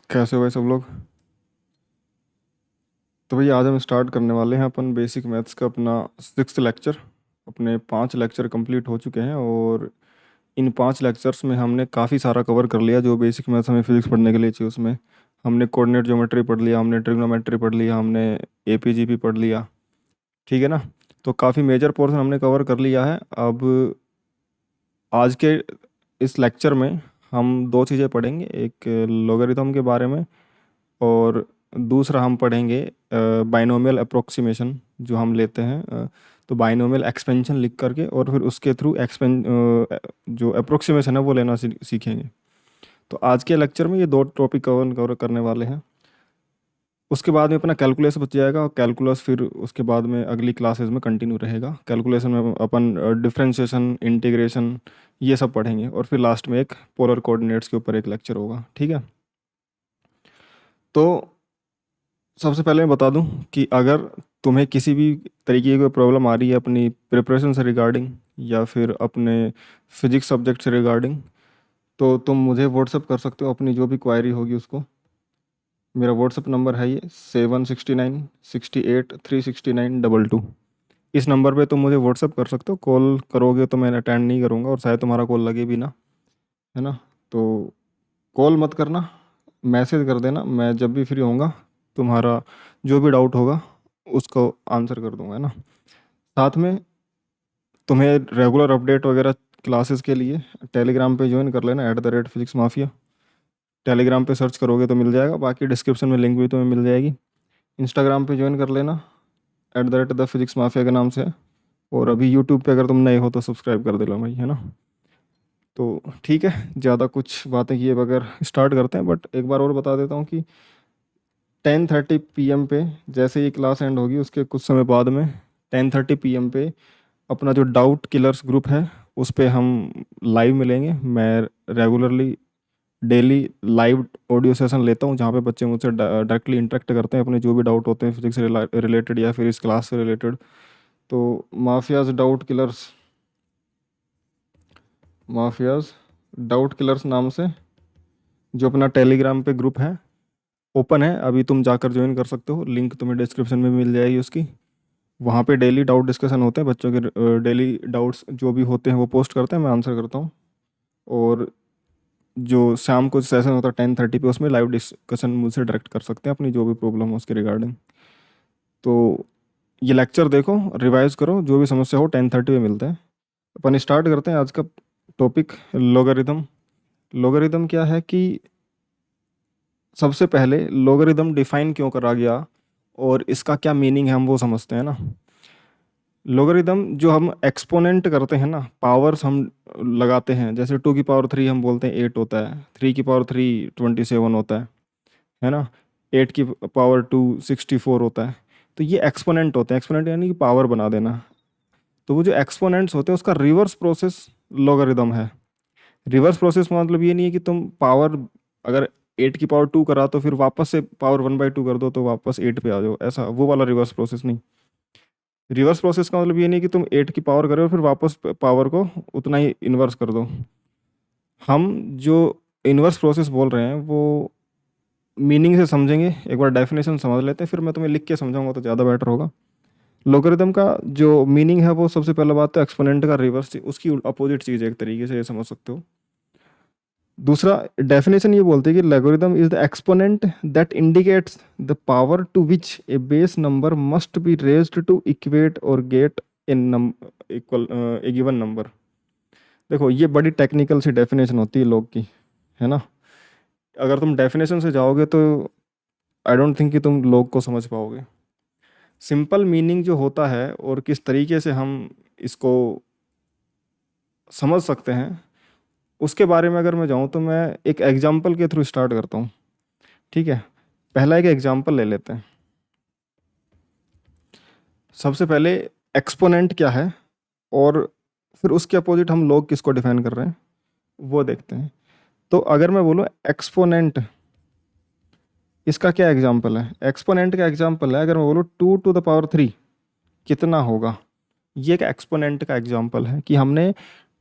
कैसे हो भाई सब लोग। तो भैया आज हम स्टार्ट करने वाले हैं अपन बेसिक मैथ्स का अपना 6th लेक्चर। अपने 5 लेक्चर कंप्लीट हो चुके हैं और इन 5 लेक्चर्स में हमने काफ़ी सारा कवर कर लिया जो बेसिक मैथ्स हमें फिजिक्स पढ़ने के लिए चाहिए। उसमें हमने कोऑर्डिनेट ज्योमेट्री पढ़ लिया, हमने ट्रिग्नोमेट्री पढ़ लिया, हमने एपीजीपी पढ़ लिया। ठीक है ना। तो काफ़ी मेजर पोर्शन हमने कवर कर लिया है। अब आज के इस लेक्चर में हम दो चीज़ें पढ़ेंगे, एक लोगरिथम के बारे में और दूसरा हम पढ़ेंगे बाइनोमियल अप्रोक्सीमेशन जो हम लेते हैं। तो बाइनोमियल एक्सपेंशन लिख करके और फिर उसके थ्रू जो अप्रोक्सीमेशन है वो लेना सीखेंगे। तो आज के लेक्चर में ये दो टॉपिक कवर करने वाले हैं। उसके बाद में अपना कैलकुलस बच जाएगा और कैलकुलस फिर उसके बाद में अगली क्लासेस में कंटिन्यू रहेगा। कैलकुलेशन में अपन डिफरेंशिएशन, इंटीग्रेशन ये सब पढ़ेंगे और फिर लास्ट में एक पोलर कोऑर्डिनेट्स के ऊपर एक लेक्चर होगा। ठीक है। तो सबसे पहले मैं बता दूं कि अगर तुम्हें किसी भी तरीके की कोई प्रॉब्लम आ रही है अपनी प्रिपरेशन से रिगार्डिंग या फिर अपने फिजिक्स सब्जेक्ट से रिगार्डिंग, तो तुम मुझे व्हाट्सअप कर सकते हो अपनी जो भी क्वायरी होगी उसको। मेरा व्हाट्सअप नंबर है ये 769 68 369 22। इस नंबर पे तुम मुझे व्हाट्सअप कर सकते हो। कॉल करोगे तो मैं अटेंड नहीं करूँगा और शायद तुम्हारा कॉल लगे भी ना, है ना। तो कॉल मत करना, मैसेज कर देना। मैं जब भी फ्री होऊंगा तुम्हारा जो भी डाउट होगा उसको आंसर कर दूंगा, है ना। साथ में तुम्हें रेगुलर अपडेट वगैरह क्लासेस के लिए टेलीग्राम पे ज्वाइन कर लेना @फिजिक्स माफिया। टेलीग्राम पे सर्च करोगे तो मिल जाएगा, बाकी डिस्क्रिप्शन में लिंक भी तुम्हें मिल जाएगी। इंस्टाग्राम पे ज्वाइन कर लेना @द फिजिक्स माफिया के नाम से है। और अभी यूट्यूब पे अगर तुम नए हो तो सब्सक्राइब कर देना भाई, है ना। तो ठीक है, ज़्यादा कुछ बातें किए बगैर स्टार्ट करते हैं। बट एक बार और बता देता हूँ कि 10:30 PM पे जैसे ये क्लास एंड होगी उसके कुछ समय बाद में 10:30 PM पे अपना जो डाउट किलर्स ग्रुप है उस पे हम लाइव मिलेंगे। मैं regularly daily live audio session लेता हूँ जहाँ पे बच्चे मुझसे डायरेक्टली इंटरेक्ट करते हैं अपने जो भी डाउट होते हैं फिजिक्स से रिलेटेड या फिर इस क्लास से रिलेटेड। तो mafias doubt killers mafias doubt killers नाम से जो अपना टेलीग्राम पे ग्रुप है ओपन है, अभी तुम जाकर ज्वाइन कर सकते हो। लिंक तुम्हें डिस्क्रिप्शन में मिल जाएगी उसकी। वहाँ पे डेली डाउट डिस्कशन होते हैं, बच्चों के डेली डाउट्स जो भी होते हैं वो पोस्ट करते हैं, मैं आंसर करता हूँ। और जो शाम को सेशन होता है 10:30 पे उसमें लाइव डिस्कशन मुझसे डायरेक्ट कर सकते हैं अपनी जो भी प्रॉब्लम हो उसके रिगार्डिंग। तो ये लेक्चर देखो, रिवाइज करो, जो भी समस्या हो 10:30 पे मिलते हैं। अपन स्टार्ट करते हैं आज का टॉपिक लोगारिथम। लोगारिथम क्या है कि सबसे पहले लोगारिथम डिफाइन क्यों करा गया और इसका क्या मीनिंग है हम वो समझते हैं ना। लोगारिथम जो हम एक्सपोनेंट करते हैं ना, पावर्स हम लगाते हैं, जैसे 2 की पावर 3 हम बोलते हैं 8 होता है, 3 की पावर 3 27 होता है ना। 8 की पावर 2 64 होता है। तो ये एक्सपोनेंट होते हैं। एक्सपोनेंट यानी कि पावर बना देना। तो वो जो एक्सपोनेंट्स होते हैं उसका रिवर्स प्रोसेस लोगारिथम है। रिवर्स प्रोसेस मतलब ये नहीं है कि तुम पावर अगर 8 की पावर 2 करा तो फिर वापस से पावर 1/2 कर दो तो वापस 8 पे आ जाओ, ऐसा वो वाला रिवर्स प्रोसेस नहीं। रिवर्स प्रोसेस का मतलब ये नहीं कि तुम 8 की पावर करो और फिर वापस पावर को उतना ही इन्वर्स कर दो। हम जो इन्वर्स प्रोसेस बोल रहे हैं वो मीनिंग से समझेंगे। एक बार डेफिनेशन समझ लेते हैं, फिर मैं तुम्हें लिख के समझाऊंगा तो ज़्यादा बेटर होगा। लोगरिथम का जो मीनिंग है वो सबसे पहला बात तो एक्सपोनेंट का रिवर्स, उसकी अपोजिट चीज़ है, एक तरीके से ये समझ सकते हो। दूसरा डेफिनेशन ये बोलते हैं कि logarithm is the exponent that indicates the power to which a base number must be raised to equate और get in equal a given number. देखो ये बड़ी टेक्निकल सी डेफिनेशन होती है लोग की, है ना। अगर तुम डेफिनेशन से जाओगे तो आई डोंट थिंक कि तुम लोग को समझ पाओगे। सिंपल मीनिंग जो होता है और किस तरीके से हम इसको समझ सकते हैं उसके बारे में अगर मैं जाऊँ तो मैं एक एग्जाम्पल के थ्रू स्टार्ट करता हूँ। ठीक है, पहला एक एग्जाम्पल ले लेते हैं। सबसे पहले एक्सपोनेंट क्या है और फिर उसके अपोजिट हम लोग किसको डिफाइन कर रहे हैं वो देखते हैं। तो अगर मैं बोलूँ एक्सपोनेंट, इसका क्या एग्जाम्पल है। एक्सपोनेंट का एग्जाम्पल है अगर मैं बोलूँ 2 to the power 3 कितना होगा। ये एक एक्सपोनेंट का एग्जाम्पल है कि हमने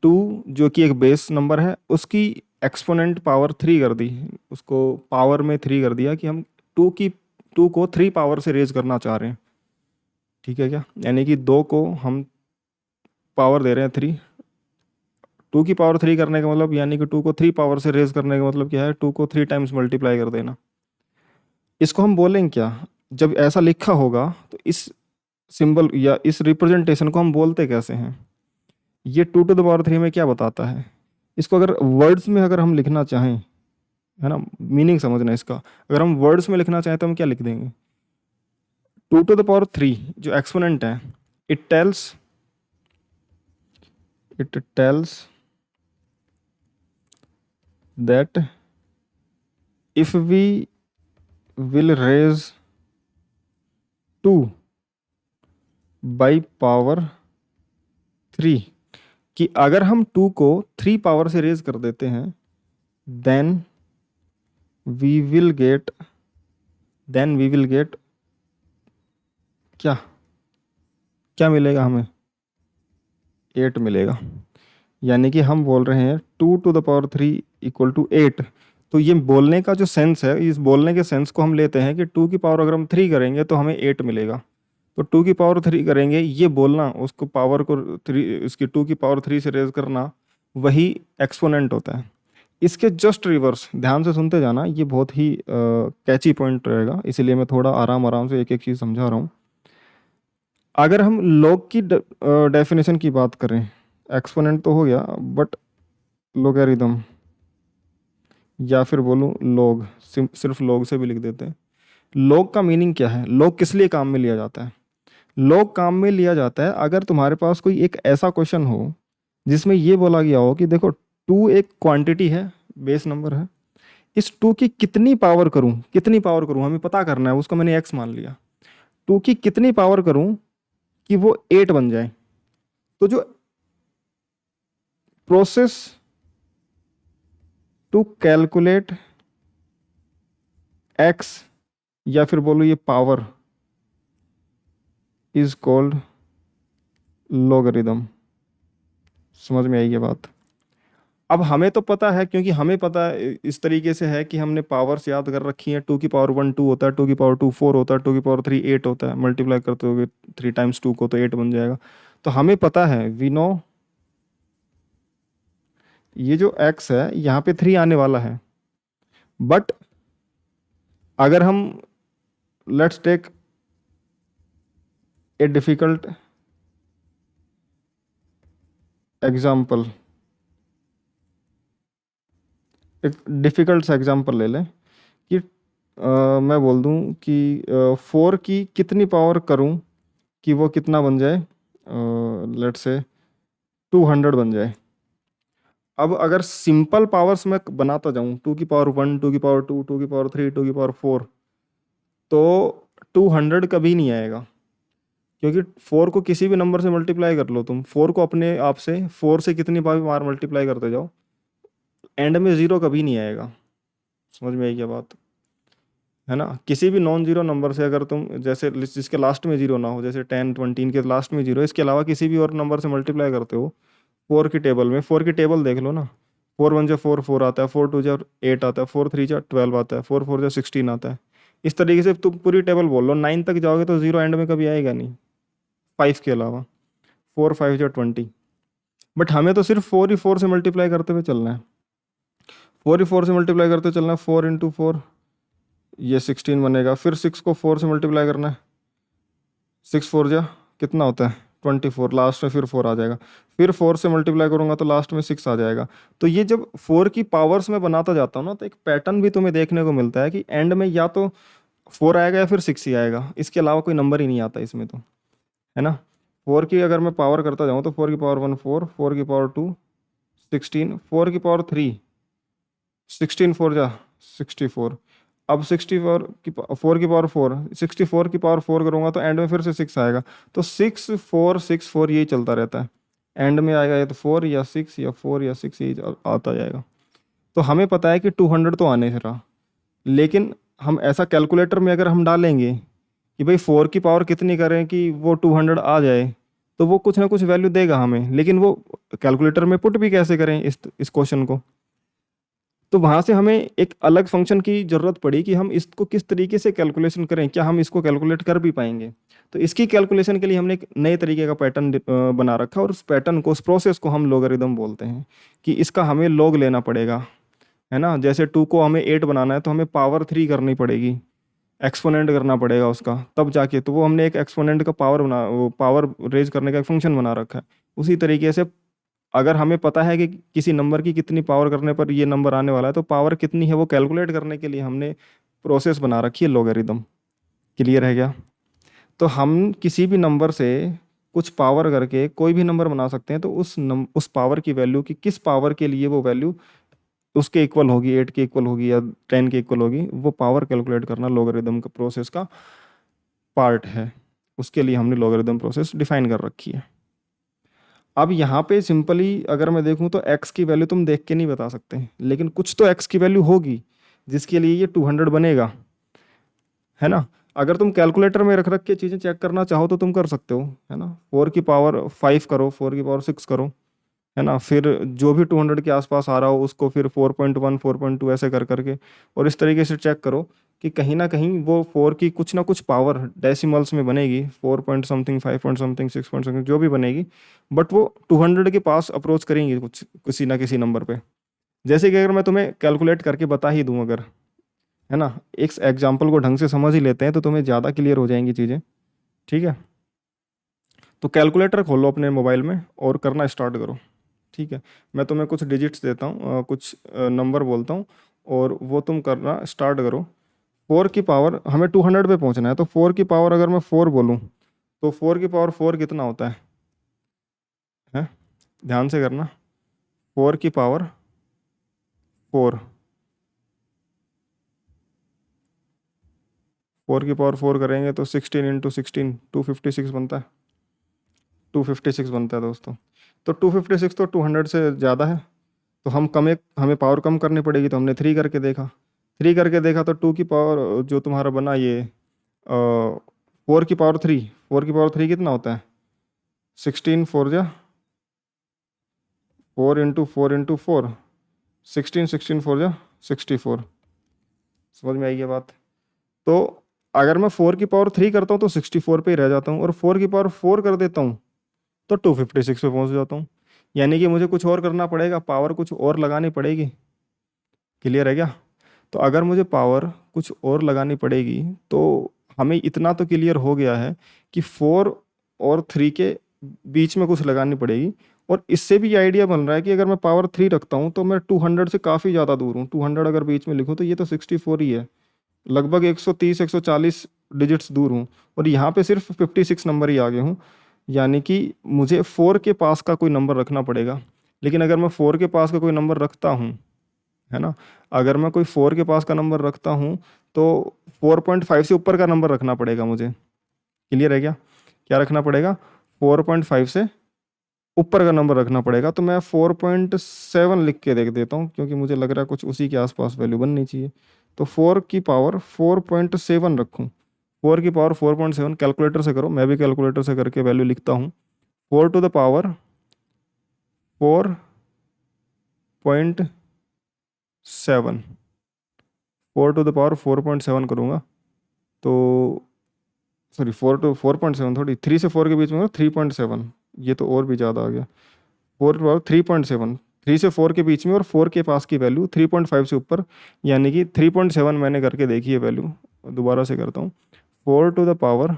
2 जो कि एक बेस नंबर है उसकी एक्सपोनेंट पावर 3 कर दी, उसको पावर में 3 कर दिया कि हम 2 को 3 पावर से रेज करना चाह रहे हैं, ठीक है क्या, यानी कि 2 को हम पावर दे रहे हैं 3, 2 की पावर 3 करने का मतलब यानी कि 2 को 3 पावर से रेज करने का मतलब क्या है, 2 को 3 टाइम्स मल्टीप्लाई कर देना। इसको हम बोलेंगे क्या, जब ऐसा लिखा होगा तो इस सिंबल या इस रिप्रेजेंटेशन को हम बोलते कैसे हैं, ये 2 to the power 3 में क्या बताता है, इसको अगर वर्ड्स में अगर हम लिखना चाहें, है ना, मीनिंग समझना इसका, अगर हम वर्ड्स में लिखना चाहें तो हम क्या लिख देंगे, 2 to the power 3 जो एक्सपोनेंट है, it tells that if we will raise 2 by power 3, कि अगर हम 2 को 3 पावर से रेज कर देते हैं, देन वी विल गेट क्या क्या मिलेगा हमें, 8 मिलेगा। यानी कि हम बोल रहे हैं 2 to the power 3 equal to 8। तो ये बोलने का जो सेंस है, इस बोलने के सेंस को हम लेते हैं कि 2 की पावर अगर हम 3 करेंगे तो हमें 8 मिलेगा। तो 2 की पावर 3 करेंगे, ये बोलना, उसको पावर को 3, इसकी 2 की पावर 3 से रेज करना, वही एक्सपोनेंट होता है। इसके जस्ट रिवर्स, ध्यान से सुनते जाना, ये बहुत ही कैची पॉइंट रहेगा, इसीलिए मैं थोड़ा आराम आराम से एक एक चीज़ समझा रहा हूँ। अगर हम लॉग की डेफिनेशन की बात करें, एक्सपोनेंट तो हो गया, बट लोगैरिथम या फिर बोलूँ लॉग, सिर्फ लॉग से भी लिख देते हैं। लॉग का मीनिंग क्या है, लॉग किस लिए काम में लिया जाता है, लॉग काम में लिया जाता है अगर तुम्हारे पास कोई एक ऐसा क्वेश्चन हो जिसमें ये बोला गया हो कि देखो 2 एक क्वांटिटी है, बेस नंबर है, इस 2 की कितनी पावर करूं हमें पता करना है, उसको मैंने एक्स मान लिया, 2 की कितनी पावर करूं कि वो 8 बन जाए। तो जो प्रोसेस टू कैलकुलेट एक्स या फिर बोलो ये पावर इज कॉल्ड लॉगरिदम। समझ में आई ये बात। अब हमें तो पता है, क्योंकि हमें पता है इस तरीके से है कि हमने पावर्स याद कर रखी हैं, 2 की पावर 1 2 होता है, 2 की पावर 2 4 होता है, 2 की पावर 3 8 होता है, मल्टीप्लाई करते हो 3 टाइम्स 2 को तो 8 बन जाएगा। तो हमें पता है, वी नो ये जो x है यहाँ पे 3 आने वाला है। बट अगर हम let's take a difficult example, एक डिफ़िकल्ट सा एग्जांपल ले लें कि मैं बोल दूं कि 4 की कितनी पावर करूं कि वो कितना बन जाए, लेट्स से 200 बन जाए। अब अगर सिंपल पावर्स में बनाता जाऊं, 2 की पावर 1 2 की पावर 2 2 की पावर 3 2 की पावर 4, तो 200 कभी नहीं आएगा, क्योंकि 4 को किसी भी नंबर से मल्टीप्लाई कर लो तुम, 4 को अपने आप से 4 से कितनी बार मल्टीप्लाई करते जाओ, एंड में 0 कभी नहीं आएगा। समझ में आई क्या बात, है ना। किसी भी नॉन जीरो नंबर से अगर तुम, जैसे जिसके लास्ट में जीरो ना हो, जैसे 10 20 इनके लास्ट में जीरो, इसके अलावा किसी भी और नंबर से मल्टीप्लाई करते हो 4 की टेबल में, 4 की टेबल देख लो ना, 4 1 जा 4 4 आता है, 4 2 जा 8 आता है, 4 3 जा 12 आता है, 4 4 जा 16 आता है। इस तरीके से तुम पूरी टेबल बोल लो, 9 तक जाओगे तो जीरो एंड में कभी आएगा नहीं, 5 के अलावा, 4 5 जा 20। बट हमें तो सिर्फ 4 ही 4 से मल्टीप्लाई करते हुए चलना है, 4 ही 4 से मल्टीप्लाई करते चलना है, 4 इंटू 4 ये 16 बनेगा, फिर 6 को 4 से मल्टीप्लाई करना है, 6 4 जा कितना होता है 24, लास्ट में फिर 4 आ जाएगा, फिर 4 से मल्टीप्लाई करूंगा तो लास्ट में 6 आ जाएगा। तो ये जब 4 की पावर्स में बनाता जाता हूँ ना, तो एक पैटर्न भी तुम्हें देखने को मिलता है कि एंड में या तो 4 आएगा या फिर 6 ही आएगा, इसके अलावा कोई नंबर ही नहीं आता इसमें, तो है ना। 4 की अगर मैं पावर करता जाऊँ तो 4 की पावर 1 4, 4 की पावर 2 16, 4 की पावर 3 16 4 जा 64, अब 64 की 4 की पावर 4, 64 की पावर 4 करूँगा तो एंड में फिर से 6 आएगा, तो 6 4 6 4 यही चलता रहता है, एंड में आएगा या तो 4 या 6 या 4 या 6 यही आता जाएगा। तो हमें पता है कि 200 तो आने से रहा, लेकिन हम ऐसा कैलकुलेटर में अगर हम डालेंगे कि भाई 4 की पावर कितनी करें कि वो 200 आ जाए, तो वो कुछ ना कुछ वैल्यू देगा हमें, लेकिन वो कैलकुलेटर में पुट भी कैसे करें इस क्वेश्चन को, तो वहाँ से हमें एक अलग फंक्शन की ज़रूरत पड़ी कि हम इसको किस तरीके से कैलकुलेशन करें, क्या हम इसको कैलकुलेट कर भी पाएंगे। तो इसकी कैलकुलेशन के लिए हमने एक नए तरीके का पैटर्न बना रखा, और उस पैटर्न को, उस प्रोसेस को हम लॉगरिदम बोलते हैं। कि इसका हमें लॉग लेना पड़ेगा, है ना। जैसे 2 को हमें 8 बनाना है तो हमें पावर 3 करनी पड़ेगी, एक्सपोनेंट करना पड़ेगा उसका, तब जाके। तो वो हमने एक एक्सपोनेंट का पावर बना, वो पावर रेज करने का एक फंक्शन बना रखा है। उसी तरीके से अगर हमें पता है कि किसी नंबर की कितनी पावर करने पर ये नंबर आने वाला है, तो पावर कितनी है वो कैलकुलेट करने के लिए हमने प्रोसेस बना रखी है लॉगरिदम। क्लियर है क्या? तो हम किसी भी नंबर से कुछ पावर करके कोई भी नंबर बना सकते हैं। तो उस पावर की वैल्यू की किस पावर के लिए वो वैल्यू उसके इक्वल होगी, 8 के इक्वल होगी या 10 के इक्वल होगी, वो पावर कैलकुलेट करना लॉगरिदम का प्रोसेस का पार्ट है। उसके लिए हमने लॉगरिदम प्रोसेस डिफाइन कर रखी है। अब यहाँ पे सिंपली अगर मैं देखूँ तो x की वैल्यू तुम देख के नहीं बता सकते, लेकिन कुछ तो x की वैल्यू होगी जिसके लिए ये 200 बनेगा, है ना। अगर तुम कैलकुलेटर में रख रख के चीज़ें चेक करना चाहो तो तुम कर सकते हो, है ना। 4 की पावर 5 करो, 4 की पावर 6 करो, है ना। फिर जो भी 200 के आसपास आ रहा हो उसको फिर 4.1 4.2 ऐसे कर करके, और इस तरीके से चेक करो कि कहीं ना कहीं वो 4 की कुछ ना कुछ पावर डेसिमल्स में बनेगी, 4 point something, 5 point something, 6 point something, जो भी बनेगी, बट वो 200 के पास अप्रोच करेंगी कुछ किसी ना किसी नंबर पे। जैसे कि अगर मैं तुम्हें कैलकुलेट करके बता ही दूं अगर, है ना, एक एग्जाम्पल को ढंग से समझ ही लेते हैं तो तुम्हें ज़्यादा क्लियर हो जाएंगी चीज़ें। ठीक है, तो कैलकुलेटर खोलो अपने मोबाइल में और करना स्टार्ट करो। ठीक है, मैं तुम्हें कुछ डिजिट्स देता हूँ, कुछ नंबर बोलता हूँ, और वो तुम करना स्टार्ट करो। 4 की पावर, हमें 200 पे पहुँचना है, तो 4 की पावर अगर मैं 4 बोलूँ तो 4 की पावर 4 कितना होता है? ध्यान से करना। 4 की पावर 4, 4 की पावर 4 करेंगे तो 16 × 16 256 बनता है। 256 बनता है दोस्तों। तो 256 तो 200 से ज़्यादा है, तो हमें पावर कम करनी पड़ेगी। तो हमने 3 करके देखा, 3 करके देखा तो 2 की पावर जो तुम्हारा बना ये 4 की पावर 3, 4 की पावर 3 कितना होता है? 16 4 16 16 4 64। समझ में आई ये बात? तो अगर मैं 4 की पावर 3 करता हूँ तो 64 पे ही रह जाता हूँ, और 4 की पावर 4 कर देता हूँ तो 256 पे पहुँच जाता हूँ। यानी कि मुझे कुछ और करना पड़ेगा, पावर कुछ और लगानी पड़ेगी। क्लियर है क्या? तो अगर मुझे पावर कुछ और लगानी पड़ेगी तो हमें इतना तो क्लियर हो गया है कि 4 और 3 के बीच में कुछ लगानी पड़ेगी। और इससे भी आइडिया बन रहा है कि अगर मैं पावर 3 रखता हूँ तो मैं 200 से काफ़ी ज़्यादा दूर हूँ। 200 अगर बीच में लिखूँ तो ये तो 64 ही है, लगभग 130 140 डिजिट्स दूर हूँ, और यहाँ पे सिर्फ 56 नंबर ही आगे हूँ। यानी कि मुझे 4 के पास का कोई नंबर रखना पड़ेगा। लेकिन अगर मैं 4 के पास का कोई नंबर रखता हूँ, है ना, अगर मैं कोई 4 के पास का नंबर रखता हूँ तो 4.5 से ऊपर का नंबर रखना पड़ेगा मुझे। क्लियर है क्या? क्या रखना पड़ेगा? 4.5 से ऊपर का नंबर रखना पड़ेगा। तो मैं 4.7 लिख के देख देता हूँ, क्योंकि मुझे लग रहा है कुछ उसी के आसपास वैल्यू बननी चाहिए। तो 4 की पावर 4.7 रखूँ। 4 की पावर 4.7 कैलकुलेटर से करो, मैं भी कैलकुलेटर से करके वैल्यू लिखता हूँ। 4 to the power 4.7, 4 to the power 4.7 करूँगा तो, सॉरी, 4 टू 4.7 थोड़ी, 3 से 4 के बीच में 3.7, ये तो और भी ज़्यादा आ गया। 4 की पावर 3.7, 3 से 4 के बीच में, और 4 के पास की वैल्यू 3.5 से ऊपर, यानी कि 3.7 मैंने करके देखी है वैल्यू। दोबारा से करता हूँ। 4 to the power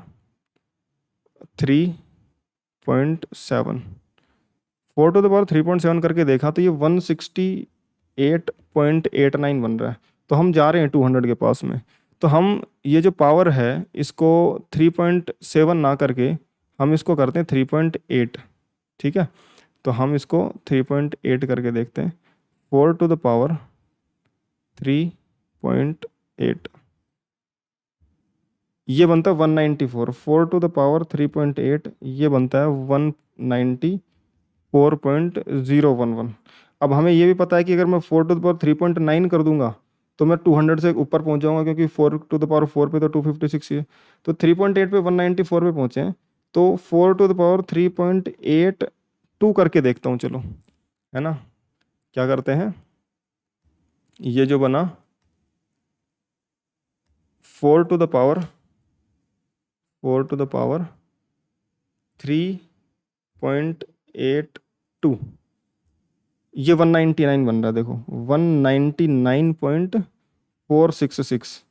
3.7, 4 to the power 3.7 करके देखा तो ये 168.89 बन रहा है। तो हम जा रहे हैं 200 के पास में। तो हम ये जो पावर है इसको 3.7 ना करके हम इसको करते हैं 3.8। ठीक है, तो हम इसको 3.8 करके देखते हैं। 4 टू द पावर 3.8, ये बनता है 194। 4 टू द पावर 3.8 ये बनता है 194.011। अब हमें ये भी पता है कि अगर मैं 4 टू द पावर 3.9 कर दूंगा तो मैं 200 से ऊपर पहुंच जाऊंगा, क्योंकि 4 टू द पावर 4 पे तो 256 ही है। तो 3.8 पे 194 पे पहुंचे हैं, तो 4 टू द पावर 3.82 करके देखता हूँ, चलो, है ना। क्या करते हैं? ये जो बना 4 टू द पावर 3.82, ये 199 बन रहा है, देखो 199.466।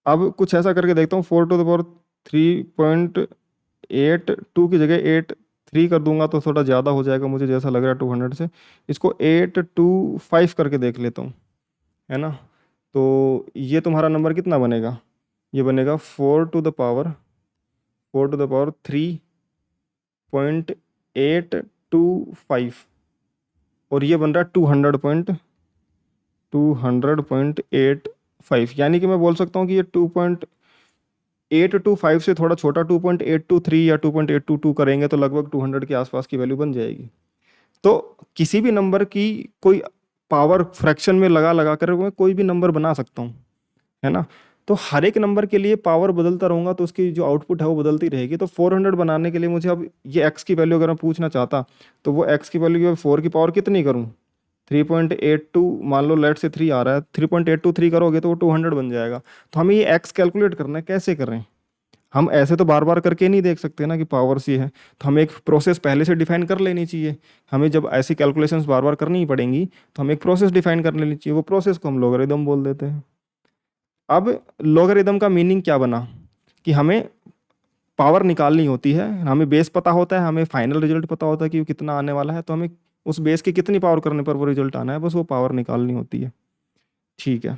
अब कुछ ऐसा करके देखता हूँ, 4 टू द पावर 3.82 की जगह 83 कर दूंगा तो थोड़ा ज़्यादा हो जाएगा मुझे जैसा लग रहा है 200 से। इसको 825 करके देख लेता हूँ, है ना। तो ये तुम्हारा नंबर कितना बनेगा, ये बनेगा 4 टू द पावर 3.825, और ये बन रहा है 200.85, यानी कि मैं बोल सकता हूँ कि ये 2.825 से थोड़ा छोटा 2.823 या 2.822 करेंगे तो लगभग 200 के आसपास की वैल्यू बन जाएगी। तो किसी भी नंबर की कोई पावर फ्रैक्शन में लगा लगा कर मैं कोई भी नंबर बना सकता हूँ, है ना। तो हर एक नंबर के लिए पावर बदलता रहूंगा तो उसकी जो आउटपुट है वो बदलती रहेगी। तो 400 बनाने के लिए मुझे अब ये एक्स की वैल्यू अगर मैं पूछना चाहता तो वो एक्स की वैल्यू 4 की पावर कितनी करूँ, 3.82, मान लो लेट से 3 आ रहा है, 3.823 करोगे तो वो 200 बन जाएगा। तो हमें ये एक्स कैलकुलेट करना है, कैसे करें। हम ऐसे तो बार बार करके नहीं देख सकते ना कि पावर सी है, तो हमें एक प्रोसेस पहले से डिफाइन कर लेनी चाहिए। हमें जब ऐसी कैलकुलेशंस बार बार करनी ही पड़ेंगी तो हमें एक प्रोसेस डिफाइन कर लेनी चाहिए, वो प्रोसेस को हम लॉगरिदम बोल देते हैं। अब लॉगरिदम का मीनिंग क्या बना कि हमें पावर निकालनी होती है, हमें बेस पता होता है, हमें फाइनल रिजल्ट पता होता है कि वो कितना आने वाला है, तो हमें उस बेस की कितनी पावर करने पर वो रिजल्ट आना है, बस वो पावर निकालनी होती है। ठीक है,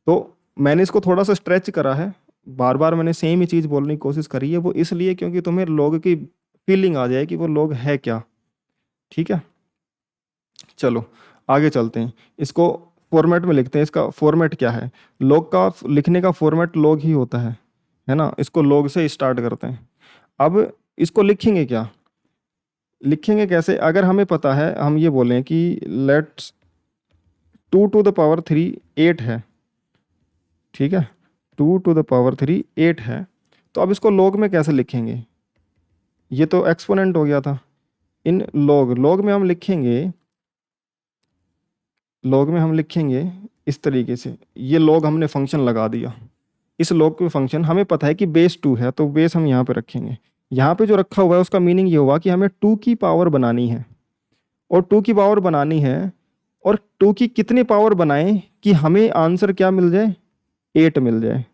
तो मैंने इसको थोड़ा सा स्ट्रेच करा है, बार बार मैंने सेम ही चीज़ बोलने की कोशिश करी है, वो इसलिए क्योंकि तुम्हें लोग की फीलिंग आ जाए कि वो लोग है क्या। ठीक है, चलो आगे चलते हैं, इसको फॉर्मेट में लिखते हैं। इसका फॉर्मेट क्या है, लॉग का लिखने का फॉर्मेट लॉग ही होता है ना। इसको लॉग से स्टार्ट करते हैं। अब इसको लिखेंगे क्या, लिखेंगे कैसे, अगर हमें पता है, हम ये बोलें कि लेट्स 2 टू द पावर 3 8 है, ठीक है, 2 टू द पावर 3 8 है, तो अब इसको लॉग में कैसे लिखेंगे, ये तो एक्सपोनेंट हो गया था। इन लॉग में हम लिखेंगे, लॉग में हम लिखेंगे इस तरीके से, ये लॉग हमने फंक्शन लगा दिया। इस लॉग के फंक्शन हमें पता है कि बेस 2 है, तो बेस हम यहाँ पे रखेंगे। यहाँ पे जो रखा हुआ है उसका मीनिंग ये हुआ कि हमें 2 की पावर बनानी है, और 2 की पावर बनानी है, और 2 की कितनी पावर बनाएं कि हमें आंसर क्या मिल जाए, 8 मिल जाए।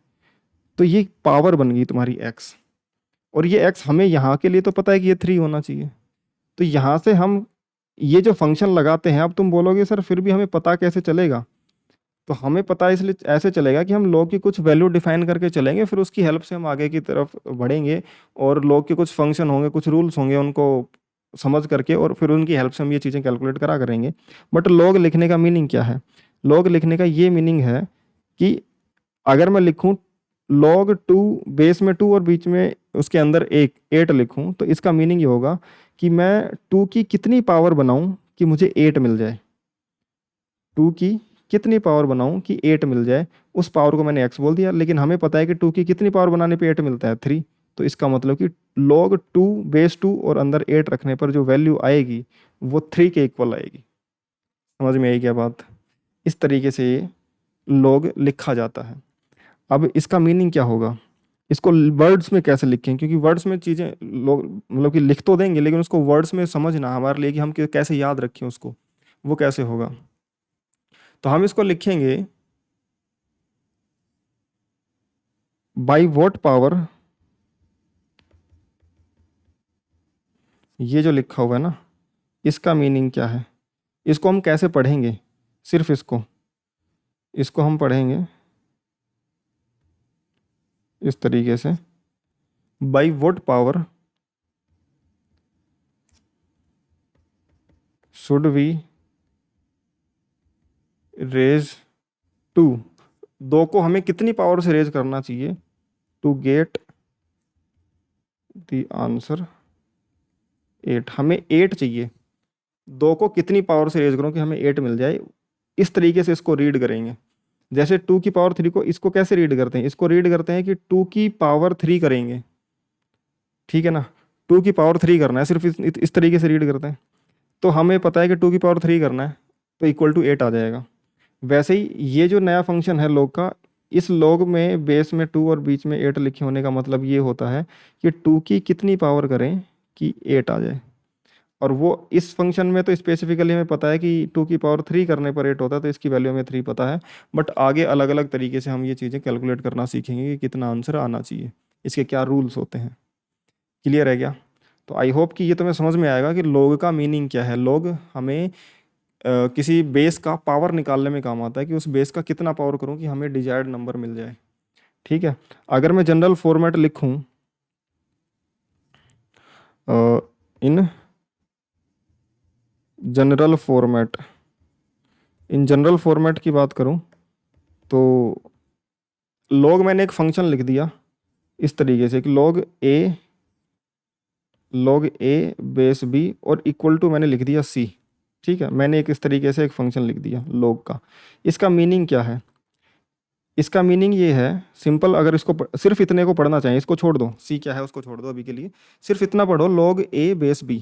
तो ये पावर बन गई तुम्हारी x, और ये x हमें यहाँ के लिए तो पता है कि ये 3 होना चाहिए। तो यहाँ से हम ये जो फंक्शन लगाते हैं, अब तुम बोलोगे सर फिर भी हमें पता कैसे चलेगा, तो हमें पता इसलिए ऐसे चलेगा कि हम लॉग की कुछ वैल्यू डिफाइन करके चलेंगे, फिर उसकी हेल्प से हम आगे की तरफ बढ़ेंगे, और लॉग के कुछ फंक्शन होंगे, कुछ रूल्स होंगे, उनको समझ करके और फिर उनकी हेल्प से हम ये चीज़ें कैलकुलेट करा करेंगे। बट लॉग लिखने का मीनिंग क्या है, लॉग लिखने का ये मीनिंग है कि अगर मैं लिखूं log 2 बेस में 2 और बीच में उसके अंदर एक 8 लिखूं, तो इसका मीनिंग ये होगा कि मैं 2 की कितनी पावर बनाऊं कि मुझे 8 मिल जाए, 2 की कितनी पावर बनाऊं कि 8 मिल जाए। उस पावर को मैंने x बोल दिया, लेकिन हमें पता है कि 2 की कितनी पावर बनाने पे 8 मिलता है, 3। तो इसका मतलब कि log 2 बेस 2 और अंदर 8 रखने पर जो वैल्यू आएगी वो 3 के इक्वल आएगी। समझ में आई क्या बात, इस तरीके से log लिखा जाता है। अब इसका मीनिंग क्या होगा, इसको वर्ड्स में कैसे लिखें, क्योंकि वर्ड्स में चीज़ें लोग मतलब कि लिख तो देंगे, लेकिन उसको वर्ड्स में समझना हमारे लिए कि हम कैसे याद रखें उसको, वो कैसे होगा। तो हम इसको लिखेंगे बाई वॉट पावर, ये जो लिखा हुआ है ना, इसका मीनिंग क्या है, इसको हम कैसे पढ़ेंगे, सिर्फ इसको हम पढ़ेंगे इस तरीके से, by what power should we raise 2, 2 को हमें कितनी पावर से रेज करना चाहिए टू गेट द आंसर 8, हमें 8 चाहिए, 2 को कितनी पावर से रेज करूँ कि हमें 8 मिल जाए। इस तरीके से इसको रीड करेंगे। जैसे 2 की पावर 3 को, इसको कैसे रीड करते हैं, इसको रीड करते हैं कि 2 की पावर 3 करेंगे, ठीक है ना, 2 की पावर 3 करना है, सिर्फ इस तरीके से रीड करते हैं। तो हमें पता है कि 2 की पावर 3 करना है तो इक्वल टू 8 आ जाएगा। वैसे ही ये जो नया फंक्शन है log का, इस log में बेस में 2 और बीच में 8 लिखे होने का मतलब ये होता है कि 2 की कितनी पावर करें कि 8 आ जाए। और वो इस फंक्शन में तो स्पेसिफिकली हमें पता है कि 2 की पावर 3 करने पर 8 होता है, तो इसकी वैल्यू हमें 3 पता है। बट आगे अलग अलग तरीके से हम ये चीज़ें कैलकुलेट करना सीखेंगे कि कितना आंसर आना चाहिए, इसके क्या रूल्स होते हैं। क्लियर है क्या? तो आई होप कि ये तुम्हें समझ में आएगा कि log का मीनिंग क्या है। log हमें किसी बेस का पावर निकालने में काम आता है कि उस बेस का कितना पावर करूं कि हमें डिजायर्ड नंबर मिल जाए। ठीक है। अगर मैं जनरल फॉर्मेट लिखूं, in general format, in general format की बात करूं तो log मैंने एक फंक्शन लिख दिया इस तरीके से कि log a बेस b और इक्वल टू मैंने लिख दिया c। ठीक है, मैंने एक इस तरीके से एक फंक्शन लिख दिया log का। इसका मीनिंग क्या है? इसका मीनिंग ये है सिंपल, अगर इसको सिर्फ इतने को पढ़ना चाहिए, इसको छोड़ दो, सी क्या है उसको छोड़ दो अभी के लिए, सिर्फ इतना पढ़ो log a बेस b।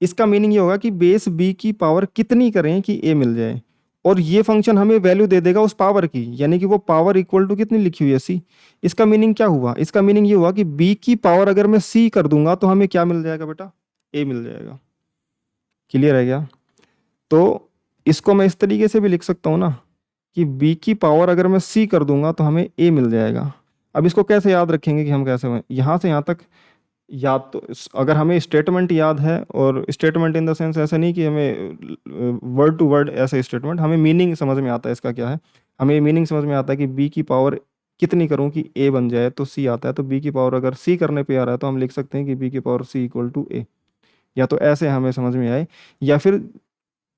इसका मीनिंग ये होगा कि बेस b की पावर कितनी करें कि a मिल जाए, और ये फंक्शन हमें वैल्यू दे देगा उस पावर की, यानी कि वो पावर इक्वल टू कितनी लिखी हुई है c। इसका मीनिंग क्या हुआ? इसका मीनिंग ये हुआ कि b की पावर अगर मैं c कर दूंगा तो हमें क्या मिल जाएगा बेटा? a मिल जाएगा। क्लियर है क्या? तो इसको मैं इस तरीके से भी लिख सकता हूँ ना कि b की पावर अगर मैं c कर दूंगा तो हमें a मिल जाएगा। अब इसको कैसे याद रखेंगे कि हम कैसे यहाँ से यहाँ तक याद, तो अगर हमें स्टेटमेंट याद है, और स्टेटमेंट इन द सेंस ऐसा नहीं कि हमें वर्ड टू वर्ड ऐसे स्टेटमेंट, हमें मीनिंग समझ में आता है इसका क्या है। हमें मीनिंग समझ में आता है कि b की पावर कितनी करूं कि a बन जाए तो c आता है, तो b की पावर अगर c करने पे आ रहा है तो हम लिख सकते हैं कि b की power c equal to a। या तो ऐसे हमें समझ में आए, या फिर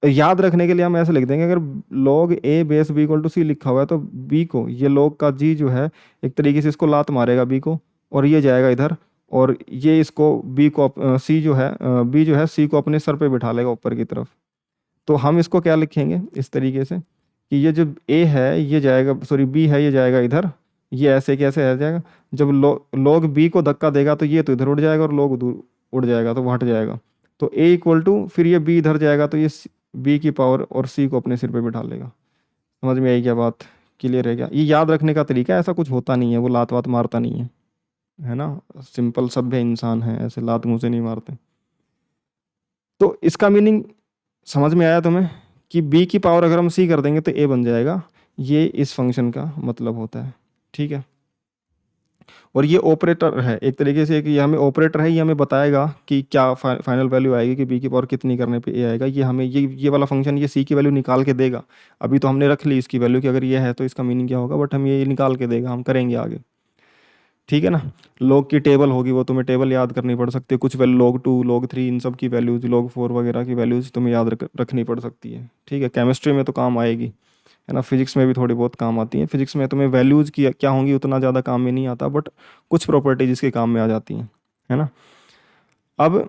याद रखने के लिए हम ऐसे लिख देंगे, अगर log a base b equal to C लिखा हुआ है तो b को, ये log का g जो है एक तरीके से इसको लात मारेगा b को, और ये जाएगा इधर, और ये इसको b को c जो है b जो है c को अपने सर पे बिठा लेगा ऊपर की तरफ। तो हम इसको क्या लिखेंगे इस तरीके से कि ये जो a है ये जाएगा, सॉरी b है ये जाएगा इधर, ये ऐसे कैसे आ जाएगा, जब log b को धक्का देगा तो ये तो इधर उड़ जाएगा और log दूर उड़ जाएगा तो वो हट जाएगा। तो a इक्वल टू फिर ये b इधर जाएगा तो ये b की पावर और c को अपने सिर पे बिठा लेगा। समझ में आई क्या बात? क्लियर है क्या? ये याद रखने का तरीका है, ऐसा कुछ होता नहीं है, वो लात वात मारता नहीं है ना। सिंपल सभ्य इंसान है, ऐसे लात मुंह से नहीं मारते। तो इसका मीनिंग समझ में आया तुम्हें कि b की पावर अगर हम c कर देंगे तो a बन जाएगा, ये इस फंक्शन का मतलब होता है। ठीक है। और ये ऑपरेटर है एक तरीके से, कि ये हमें ऑपरेटर है, ये हमें बताएगा कि क्या फाइनल वैल्यू आएगी कि b की पावर कितनी करने पे a आएगा। ये हमें ये वाला फंक्शन ये c की वैल्यू निकाल के देगा। अभी तो हमने रख ली इसकी वैल्यू कि अगर ये है तो इसका मीनिंग क्या होगा, बट हम ये निकाल के देगा, हम करेंगे आगे। ठीक है ना। log की टेबल होगी, वो तुम्हें टेबल याद करनी पड़ सकती है, कुछ वैल्यू log 2 log 3 इन सब की वैल्यूज, log 4 वगैरह की वैल्यूज तुम्हें याद रखनी पड़ सकती है। ठीक है, केमिस्ट्री में तो काम आएगी, है ना। फिजिक्स में भी थोड़ी बहुत काम आती है, फिजिक्स में तुम्हें वैल्यूज की क्या होंगी उतना ज़्यादा काम में नहीं आता, बट कुछ प्रॉपर्टीज इसके काम में आ जाती हैं, है ना। अब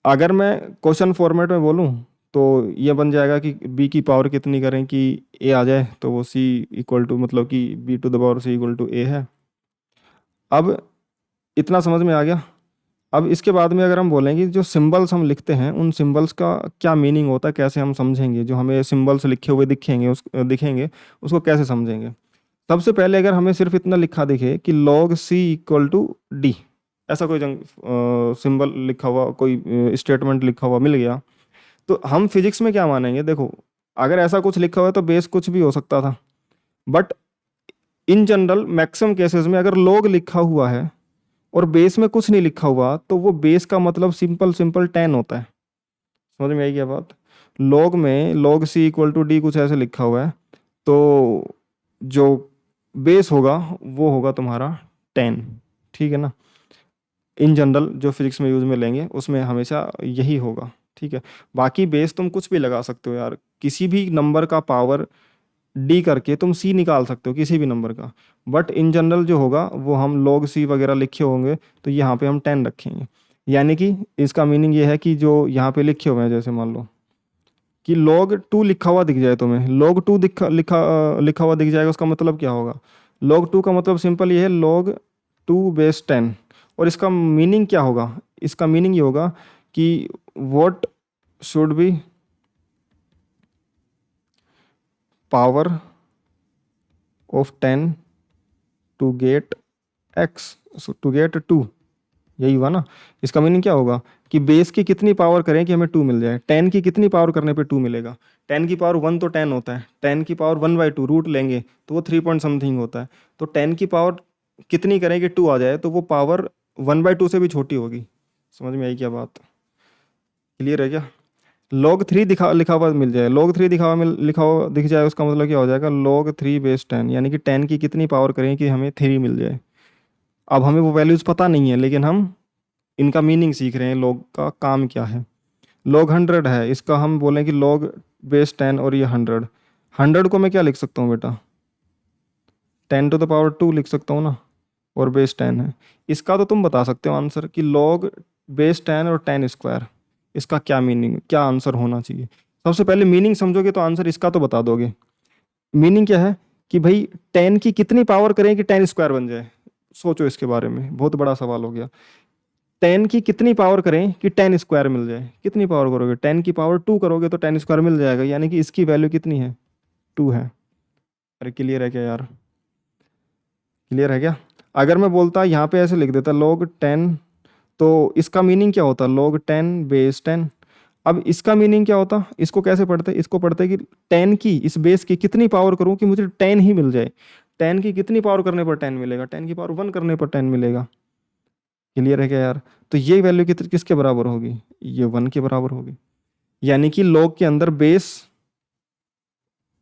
अगर मैं क्वेश्चन फॉर्मेट में बोलूँ तो ये बन जाएगा कि b की पावर कितनी करें कि a आ जाए, तो वो c इक्वल टू, मतलब कि b to the power c equal to a है। अब इतना समझ में आ गया। अब इसके बाद में अगर हम बोलेंगे जो सिंबल्स हम लिखते हैं उन सिंबल्स का क्या मीनिंग होता है, कैसे हम समझेंगे, जो हमें सिंबल्स लिखे हुए दिखेंगे उसको कैसे समझेंगे। सबसे पहले अगर हमें सिर्फ इतना लिखा दिखे कि log c equal to D, ऐसा कोई सिंबल लिखा हुआ, कोई स्टेटमेंट लिखा हुआ मिल गया, तो हम फिजिक्स में क्या मानेंगे, देखो अगर ऐसा कुछ लिखा हुआ है तो बेस कुछ भी हो सकता था, but in general maximum cases में अगर log लिखा हुआ है और बेस में कुछ नहीं लिखा हुआ तो वो बेस का मतलब सिंपल सिंपल 10 होता है। समझ में आई क्या बात? log में log c equal to D कुछ ऐसे लिखा हुआ है, तो जो बेस होगा वो होगा तुम्हारा 10। ठीक है ना। इन जनरल जो फिजिक्स में यूज में लेंगे उसमें हमेशा यही होगा। ठीक है। बाकी बेस तुम कुछ भी लगा सकते हो यार, किसी भी नंबर का पावर डी करके तुम सी निकाल सकते हो किसी भी नंबर का, बट इन जनरल जो होगा वो हम log सी वगैरह लिखे होंगे तो यहाँ पे हम 10 रखेंगे। यानी कि इसका मीनिंग ये है कि जो यहाँ पे लिखे हुए हैं, जैसे मान लो कि log 2 लिखा हुआ दिख जाए तुम्हें, log 2 लिखा हुआ दिख जाएगा, उसका मतलब क्या होगा? log 2 का मतलब सिंपल ये है log 2 बेस 10। और इसका मीनिंग क्या होगा? इसका मीनिंग ये होगा कि what should be power of 10 to get x, to get 2, यही हुआ ना। इसका मीनिंग क्या होगा कि बेस की कितनी पावर करें कि हमें 2 मिल जाए। 10 की कितनी पावर करने पे 2 मिलेगा। 10 की पावर 1 तो 10 होता है, 10 की पावर 1/2 रूट लेंगे तो वो 3 पॉइंट समथिंग होता है। तो 10 की पावर कितनी करें कि 2 आ जाए, तो वो पावर 1/2 से भी छोटी होगी। समझ में आई क्या बात? क्लियर है क्या? log 3 दिखा लिखा हुआ मिल जाए, log 3 दिखा हुआ लिखा हुआ दिख जाए, उसका मतलब क्या हो जाएगा, log 3 बेस 10, यानी कि 10 की कितनी पावर करें कि हमें 3 मिल जाए। अब हमें वो वैल्यूज़ पता नहीं है, लेकिन हम इनका मीनिंग सीख रहे हैं, log का काम क्या है। log 100 है, इसका हम बोलें कि log बेस 10 और ये 100। 100 को मैं क्या लिख सकता हूँ बेटा, 10 टू द पावर 2 लिख सकता हूँ ना, और बेस 10 है। इसका तो तुम बता सकते हो आंसर कि log बेस 10 और 10 स्क्वायर, इसका क्या मीनिंग, क्या आंसर होना चाहिए। सबसे पहले मीनिंग समझोगे तो आंसर इसका तो बता दोगे। मीनिंग क्या है कि भाई 10 की कितनी पावर करें कि 10 स्क्वायर बन जाए। सोचो इसके बारे में, बहुत बड़ा सवाल हो गया। 10 की कितनी पावर करें कि 10 स्क्वायर मिल जाए। कितनी पावर करोगे, 10 की पावर 2 करोगे तो 10 स्क्वायर मिल जाएगा, यानी कि इसकी वैल्यू कितनी है, 2 है। अरे क्लियर है क्या यार? क्लियर है क्या? अगर मैं बोलता यहाँ पे ऐसे लिख देता log 10, तो इसका मीनिंग क्या होता, log 10 बेस 10। अब इसका मीनिंग क्या होता, इसको कैसे पढ़ते, इसको पढ़ते कि 10 की इस बेस की कितनी पावर करूं कि मुझे 10 ही मिल जाए। 10 की कितनी पावर करने पर 10 मिलेगा, 10 की पावर 1 करने पर 10 मिलेगा। क्लियर है क्या यार? तो ये वैल्यू किसके बराबर होगी, ये 1 के बराबर होगी। यानी कि log के अंदर बेस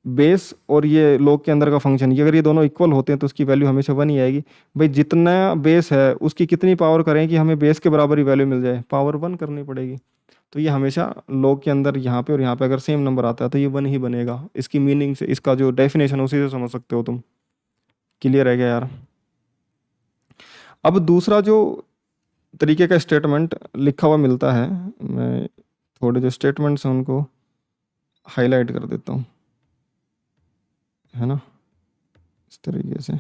बेस और ये log के अंदर का फंक्शन, ये अगर ये दोनों इक्वल होते हैं तो उसकी वैल्यू हमेशा 1 ही आएगी। भाई जितना बेस है उसकी कितनी पावर करें कि हमें बेस के बराबर ही वैल्यू मिल जाए, पावर 1 करनी पड़ेगी। तो ये हमेशा log के अंदर यहाँ पे और यहाँ पे अगर सेम नंबर आता है तो ये 1 ही बनेगा। इसकी मीनिंग से, इसका जो डेफिनेशन उसी से समझ सकते हो तुम। क्लियर है क्या यार? अब दूसरा जो तरीके का स्टेटमेंट लिखा हुआ मिलता है, मैं थोड़े जो स्टेटमेंट्स हैं उनको हाईलाइट कर देता हूँ, है ना, इस तरीके से।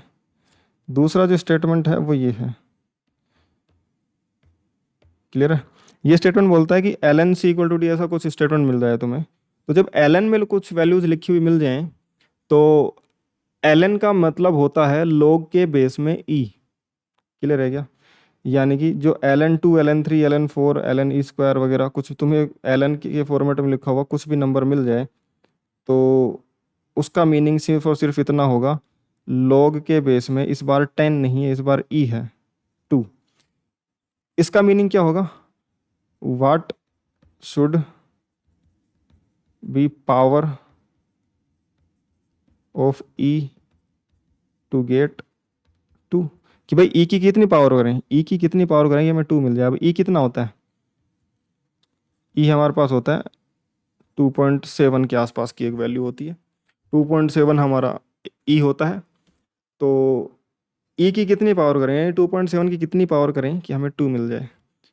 दूसरा जो स्टेटमेंट है वो ये है। क्लियर है? ये स्टेटमेंट बोलता है कि ln c equal to D, ऐसा कुछ स्टेटमेंट मिल रहा है तुम्हें। तो जब ln में कुछ वैल्यूज लिखी हुई मिल जाएं, तो ln का मतलब होता है log के बेस में e। क्लियर है क्या? यानी कि जो ln2 ln3 ln4 ln e square वगैरह कुछ तुम्हें ln के फॉर्मेट में लिखा हुआ कुछ भी नंबर मिल जाए, तो उसका मीनिंग सिर्फ और सिर्फ इतना होगा, log के बेस में इस बार 10 नहीं है, इस बार e है 2। इसका मीनिंग क्या होगा, what should be power of e to get 2, कि भाई e की कितनी पावर करें, e की कितनी पावर करेंगे हमें 2 मिल जाए। अब e कितना होता है, e हमारे पास होता है 2.7 के आसपास की एक वैल्यू होती है। 2.7 हमारा e होता है। तो e की कितनी पावर करें, यानी 2.7 की कितनी पावर करें कि हमें 2 मिल जाए,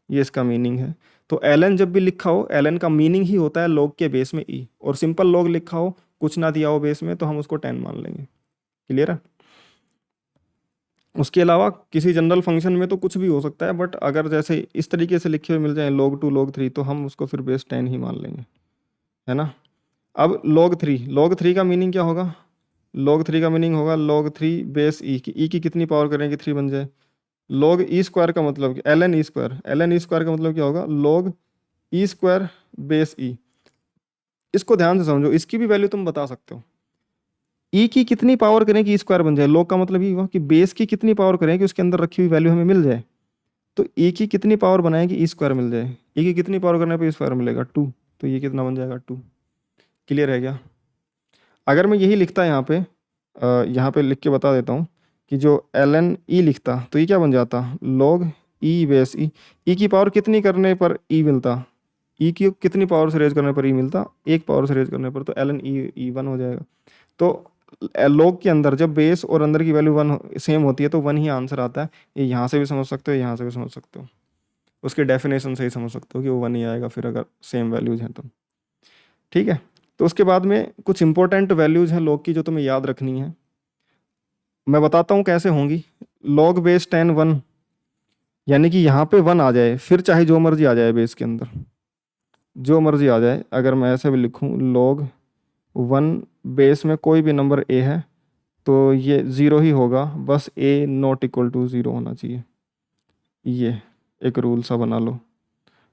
ये इसका मीनिंग है। तो ln जब भी लिखा हो, ln का मीनिंग ही होता है log के बेस में e, और सिंपल log लिखा हो, कुछ ना दिया हो बेस में, तो हम उसको 10 मान लेंगे। क्लियर है? उसके अलावा किसी जनरल फंक्शन में तो कुछ भी हो सकता है, बट अगर जैसे इस तरीके से लिखे हुए मिल जाए log 2 log 3, तो हम उसको फिर बेस 10 ही मान लेंगे, है ना। अब log 3 का मीनिंग क्या होगा, log 3 का मीनिंग होगा log 3 बेस e की, e की कितनी पावर करेंगे 3 बन जाए। log e स्क्वायर का मतलब ln e square, ln e square का मतलब क्या होगा, log e square base e। इसको ध्यान से समझो, इसकी भी वैल्यू तुम बता सकते हो। e की कितनी पावर करें कि स्क्वायर बन जाए, log का मतलब ये हुआ कि बेस की कितनी पावर करें कि उसके अंदर रखी हुई वैल्यू हमें मिल जाए। तो e की कितनी पावर बनाए कि e स्क्वायर मिल जाए, e की कितनी पावर करने पे स्क्वायर मिलेगा 2, तो ये कितना बन जाएगा 2। क्लियर है क्या? अगर मैं यही लिखता यहाँ पे लिख के बता देता हूँ कि जो ln e लिखता, तो ये क्या बन जाता, log e base e। e की पावर कितनी करने पर e मिलता, e की कितनी पावर से रेज करने पर e मिलता, एक पावर से रेज करने पर, तो ln e 1 हो जाएगा। तो log के अंदर जब बेस और अंदर की वैल्यू 1 सेम होती है तो 1 ही आंसर आता है। ये यहाँ से भी समझ सकते हो, यहाँ से भी समझ सकते हो, उसके डेफिनेशन से ही समझ सकते हो कि वो 1 ही आएगा फिर अगर सेम वैल्यूज हैं तो। ठीक है? तो उसके बाद में कुछ इंपॉर्टेंट वैल्यूज हैं log की जो तुम्हें याद रखनी है, मैं बताता हूँ कैसे होंगी। log बेस 10 1, यानी कि यहाँ पे 1 आ जाए, फिर चाहे जो मर्जी आ जाए बेस के अंदर, जो मर्जी आ जाए। अगर मैं ऐसे भी लिखूँ log 1 बेस में कोई भी नंबर ए है तो ये ज़ीरो ही होगा, बस ए नॉट इक्वल टू ज़ीरो होना चाहिए। ये एक रूल सा बना लो।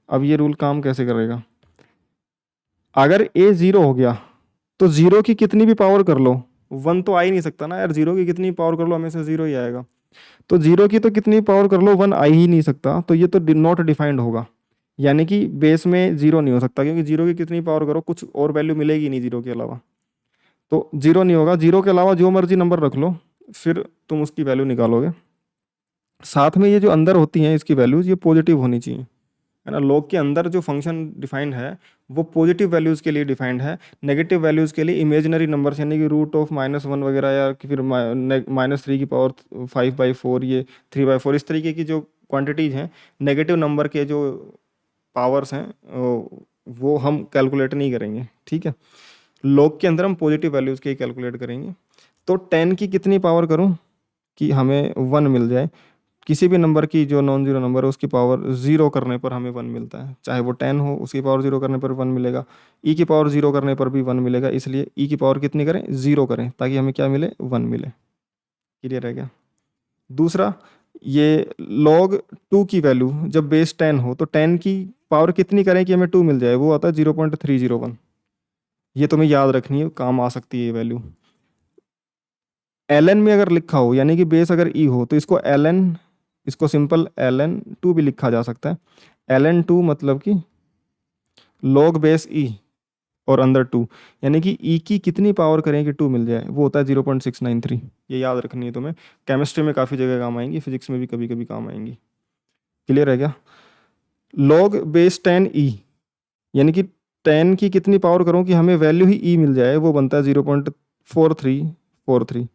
अब ये रूल काम कैसे करेगा, अगर ए ज़ीरो हो गया तो ज़ीरो की कितनी भी पावर कर लो, वन तो आ ही नहीं सकता ना यार, ज़ीरो की कितनी पावर कर लो हमेशा ज़ीरो ही आएगा। तो ज़ीरो की तो कितनी पावर कर लो वन आ ही नहीं सकता, तो ये तो नॉट डिफाइंड होगा, यानी कि बेस में ज़ीरो नहीं हो सकता, क्योंकि ज़ीरो की कितनी पावर करो कुछ और वैल्यू मिलेगी नहीं ज़ीरो के अलावा, तो ज़ीरो नहीं होगा। ज़ीरो के अलावा जो मर्जी नंबर रख लो, फिर तुम उसकी वैल्यू निकालोगे। साथ में ये जो अंदर होती हैं इसकी वैल्यूज़, ये पॉजिटिव होनी चाहिए, है ना। लॉग के अंदर जो फंक्शन डिफाइंड है वो पॉजिटिव वैल्यूज़ के लिए डिफाइंड है, नेगेटिव वैल्यूज़ के लिए इमेजिनरी नंबर्स यानी कि रूट ऑफ -1 वगैरह, या कि फिर -3 की पावर 5/4, ये 3/4, इस तरीके की जो क्वांटिटीज़ हैं नेगेटिव नंबर के जो पावर्स हैं वो हम कैलकुलेट नहीं करेंगे, ठीक है। लॉग के अंदर हम पॉजिटिव वैल्यूज़ के ही कैलकुलेट करेंगे। तो 10 की कितनी पावर करूँ कि हमें 1 मिल जाए, किसी भी नंबर की जो नॉन जीरो नंबर है उसकी पावर जीरो करने पर हमें 1 मिलता है, चाहे वो 10 हो उसकी पावर जीरो करने पर 1 मिलेगा, ई की पावर जीरो करने पर भी 1 मिलेगा, इसलिए ई की पावर कितनी करें, जीरो करें, ताकि हमें क्या मिले, 1 मिले। क्लियर है क्या। दूसरा, ये log 2 की वैल्यू जब बेस 10 हो तो 10 की पावर कितनी करें कि हमें 2 मिल जाए, वो आता है 0.301। ये तुम्हें याद रखनी है, काम आ सकती है ये वैल्यू। एल एन में अगर लिखा हो यानी कि बेस अगर ई हो तो इसको एल एन, इसको सिंपल एल एन टू भी लिखा जा सकता है। एल एन टू मतलब कि लॉग बेस ई और अंदर टू, यानी कि ई की कितनी पावर करें कि 2 मिल जाए, वो होता है 0.693। ये याद रखनी है तुम्हें, केमिस्ट्री में काफ़ी जगह काम आएंगी, फिजिक्स में भी कभी कभी काम आएंगी। क्लियर है क्या। लॉग बेस 10 ई, यानी कि 10 की कितनी पावर करूँ कि हमें वैल्यू ही ई मिल जाए, वो बनता है 0.4343।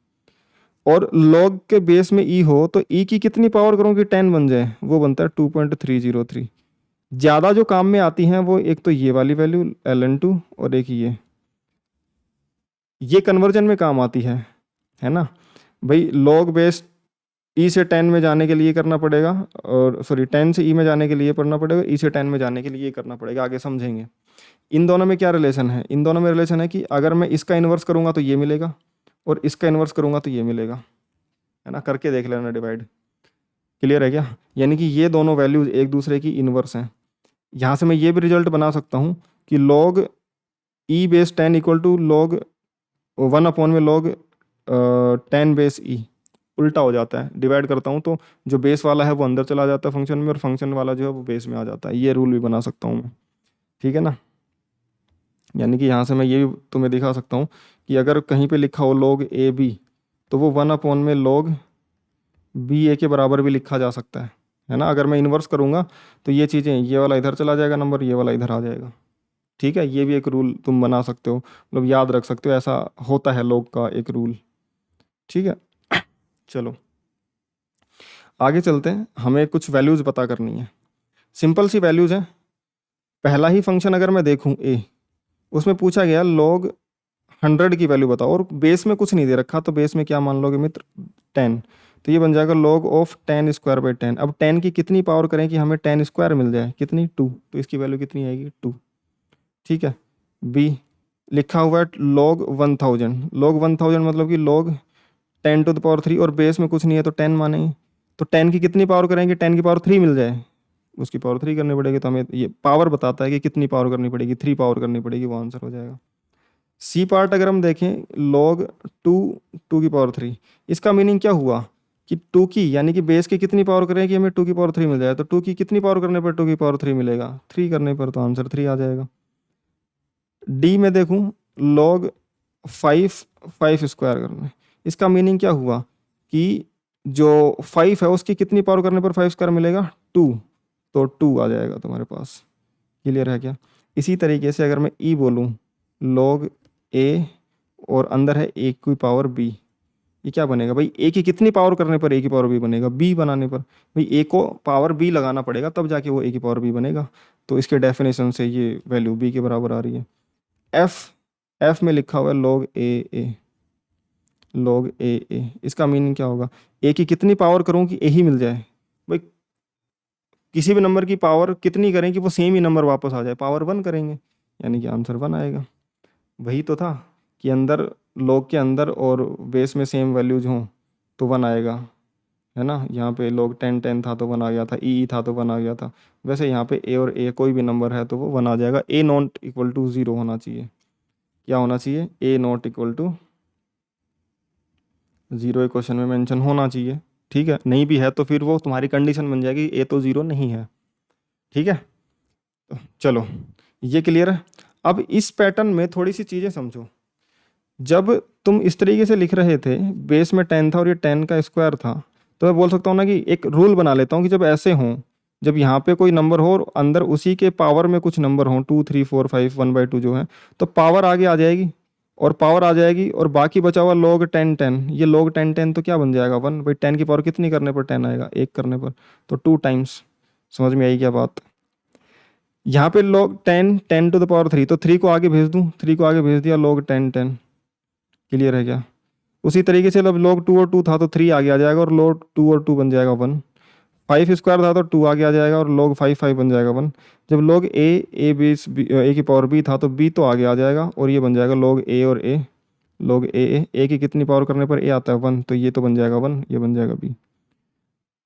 और log के बेस में e हो तो e की कितनी पावर करूँ कि 10 बन जाए, वो बनता है 2.303। ज़्यादा जो काम में आती हैं वो एक तो ये वाली वैल्यू ln2 और एक ये कन्वर्जन में काम आती है ना भाई। log बेस e से 10 में जाने के लिए करना पड़ेगा, और सॉरी 10 से e में जाने के लिए पढ़ना पड़ेगा, e से 10 में जाने के लिए ये करना पड़ेगा, आगे समझेंगे। इन दोनों में क्या रिलेशन है, इन दोनों में रिलेशन है कि अगर मैं इसका इन्वर्स करूँगा तो ये मिलेगा, और इसका इन्वर्स करूँगा तो ये मिलेगा, है ना। करके देख लेना डिवाइड। क्लियर है क्या, यानी कि ये दोनों वैल्यूज एक दूसरे की इनवर्स हैं। यहाँ से मैं ये भी रिजल्ट बना सकता हूँ कि log E base 10 equal to log 1 में log 10 बेस ई, उल्टा हो जाता है। डिवाइड करता हूँ तो जो बेस वाला है वो अंदर चला जाता है फंक्शन में, और फंक्शन वाला जो है वो बेस में आ जाता है। ये रूल भी बना सकता हूँ मैं, ठीक है ना। यानी कि यहाँ से मैं ये भी तुम्हें दिखा सकता हूँ कि अगर कहीं पे लिखा हो log ए बी, तो वो 1 में log बी ए के बराबर भी लिखा जा सकता है ना। अगर मैं इन्वर्स करूँगा तो ये चीज़ें, ये वाला इधर चला जाएगा नंबर, ये वाला इधर आ जाएगा, ठीक है। ये भी एक रूल तुम बना सकते हो, मतलब याद रख सकते हो, ऐसा होता है log का एक रूल, ठीक है। चलो आगे चलते हैं, हमें कुछ वैल्यूज़ पता करनी है, सिंपल सी वैल्यूज़ हैं। पहला ही फंक्शन अगर मैं देखूँ ए, उसमें पूछा गया log 100 की वैल्यू बताओ, और बेस में कुछ नहीं दे रखा, तो बेस में क्या मान लोगे मित्र, 10। तो ये बन जाएगा log ऑफ 10 स्क्वायर बाई 10। अब 10 की कितनी पावर करें कि हमें 10 स्क्वायर मिल जाए, कितनी, 2, तो इसकी वैल्यू कितनी आएगी, 2, ठीक है। बी लिखा हुआ है log 1000, log 1000 मतलब कि log 10⁻3, और बेस में कुछ नहीं है तो 10 मानेंगे। तो 10 की कितनी पावर करेंगे, 10 की पावर 3 मिल जाए, उसकी पावर 3 करनी पड़ेगी, तो हमें ये पावर बताता है कि कितनी पावर करनी पड़ेगी, 3 पावर करनी पड़ेगी, वो आंसर हो जाएगा। सी पार्ट अगर हम देखें, log 2 2 की पावर 3, इसका मीनिंग क्या हुआ कि 2 की, यानी कि बेस की कितनी पावर करें कि हमें 2 की पावर 3 मिल जाए, तो 2 की कितनी पावर करने पर 2 की पावर 3 मिलेगा, 3 करने पर, तो आंसर 3 आ जाएगा। डी में देखूं, log 5 5 स्क्वायर करना, इसका मीनिंग क्या हुआ कि जो 5 है उसकी कितनी पावर करने पर 5 स्क्वायर मिलेगा, 2, तो 2 आ जाएगा तुम्हारे पास। क्लियर है क्या। इसी तरीके से अगर मैं ई बोलूँ, log ए और अंदर है ए की पावर बी, ये क्या बनेगा भाई, ए की कितनी पावर करने पर ए की पावर बी बनेगा, बी बनाने पर, भाई ए को पावर बी लगाना पड़ेगा तब जाके वो ए की पावर बी बनेगा। तो इसके डेफिनेशन से ये वैल्यू बी के बराबर आ रही है। एफ, एफ में लिखा हुआ है log ए, log ए, इसका मीनिंग क्या होगा, ए की कितनी पावर करूं कि ए ही मिल जाए, भाई किसी भी नंबर की पावर कितनी करें कि वो सेम ही नंबर वापस आ जाए, पावर 1 करेंगे, यानी कि आंसर 1 आएगा। वही तो था, कि अंदर लॉग के अंदर और बेस में सेम वैल्यूज हों तो 1 आएगा, है ना। यहाँ पे लॉग 10 था तो 1 आ गया था, ई था तो 1 आ गया था। वैसे यहाँ पे ए और ए कोई भी नंबर है तो वो 1 आ जाएगा। ए नॉट इक्वल टू 0 होना चाहिए। क्या होना चाहिए? ए नॉट इक्वल टू 0 क्वेश्चन में मेंशन होना चाहिए। ठीक है, नहीं भी है तो फिर वो तुम्हारी कंडीशन बन जाएगी ए तो 0 नहीं है। ठीक है, तो चलो ये क्लियर है। अब इस पैटर्न में थोड़ी सी चीज़ें समझो। जब तुम इस तरीके से लिख रहे थे, बेस में 10 था और ये 10 का स्क्वायर था, तो मैं बोल सकता हूँ ना कि एक रूल बना लेता हूँ कि जब ऐसे हों, जब यहाँ पे कोई नंबर हो और अंदर उसी के पावर में कुछ नंबर हों 2 3 4 5 1/2 जो है, तो पावर आगे आ जाएगी और पावर आ जाएगी और बाकी बचा हुआ log 10 10, ये log 10 10 तो क्या बन जाएगा 1 भाई। 10 की पावर कितनी करने पर 10 आएगा? 1 करने पर, तो 2 टाइम्स। समझ में आई क्या बात? यहाँ पे log 10 10 टू द पावर 3, तो 3 को आगे भेज दूँ, 3 को आगे भेज दिया, log 10 10। क्लियर है क्या? उसी तरीके से जब log 2 और 2 था तो 3 आगे आ जाएगा और log 2 और 2 बन जाएगा 1। 5 स्क्वायर था तो 2 आगे आ जाएगा और log 5 5 बन जाएगा 1। जब log a बेस a की पावर b था तो b तो आगे आ जाएगा और ये बन जाएगा log a और a, log a की कितनी पावर करने पर a आता है 1, तो ये तो बन जाएगा 1, ये बन जाएगा b,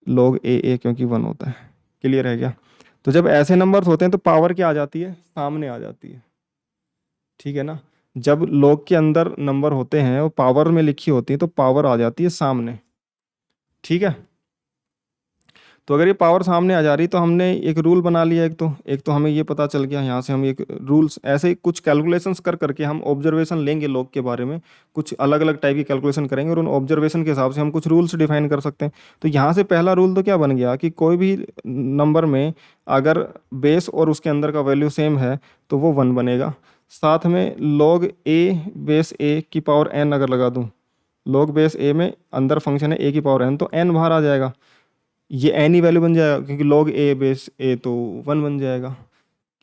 log a क्योंकि 1 होता है। क्लियर है क्या? तो जब ऐसे नंबर्स होते हैं तो पावर क्या आ जाती है? सामने आ जाती है। ठीक है ना। जब log के अंदर नंबर होते हैं और पावर में लिखी होती है तो पावर आ जाती है सामने। ठीक है, तो अगर ये पावर सामने आ जा रही तो हमने एक रूल बना लिया। एक तो हमें ये पता चल गया, यहाँ से हम एक रूल्स ऐसे ही कुछ कैलकुलेशंस कर करके हम ऑब्जर्वेशन लेंगे लॉग के बारे में, कुछ अलग अलग टाइप की कैलकुलेशन करेंगे और उन ऑब्जर्वेशन के हिसाब से हम कुछ रूल्स डिफाइन कर सकते हैं। तो यहाँ से पहला रूल तो क्या बन गया कि कोई भी नंबर में अगर बेस और उसके अंदर का वैल्यू सेम है तो वो 1 बनेगा। साथ में log a बेस a की पावर n अगर लगा दूँ, log बेस a में अंदर फंक्शन है a की पावर n, तो n बाहर आ जाएगा, ये एन ही वैल्यू बन जाएगा क्योंकि log a बेस a तो 1 बन जाएगा।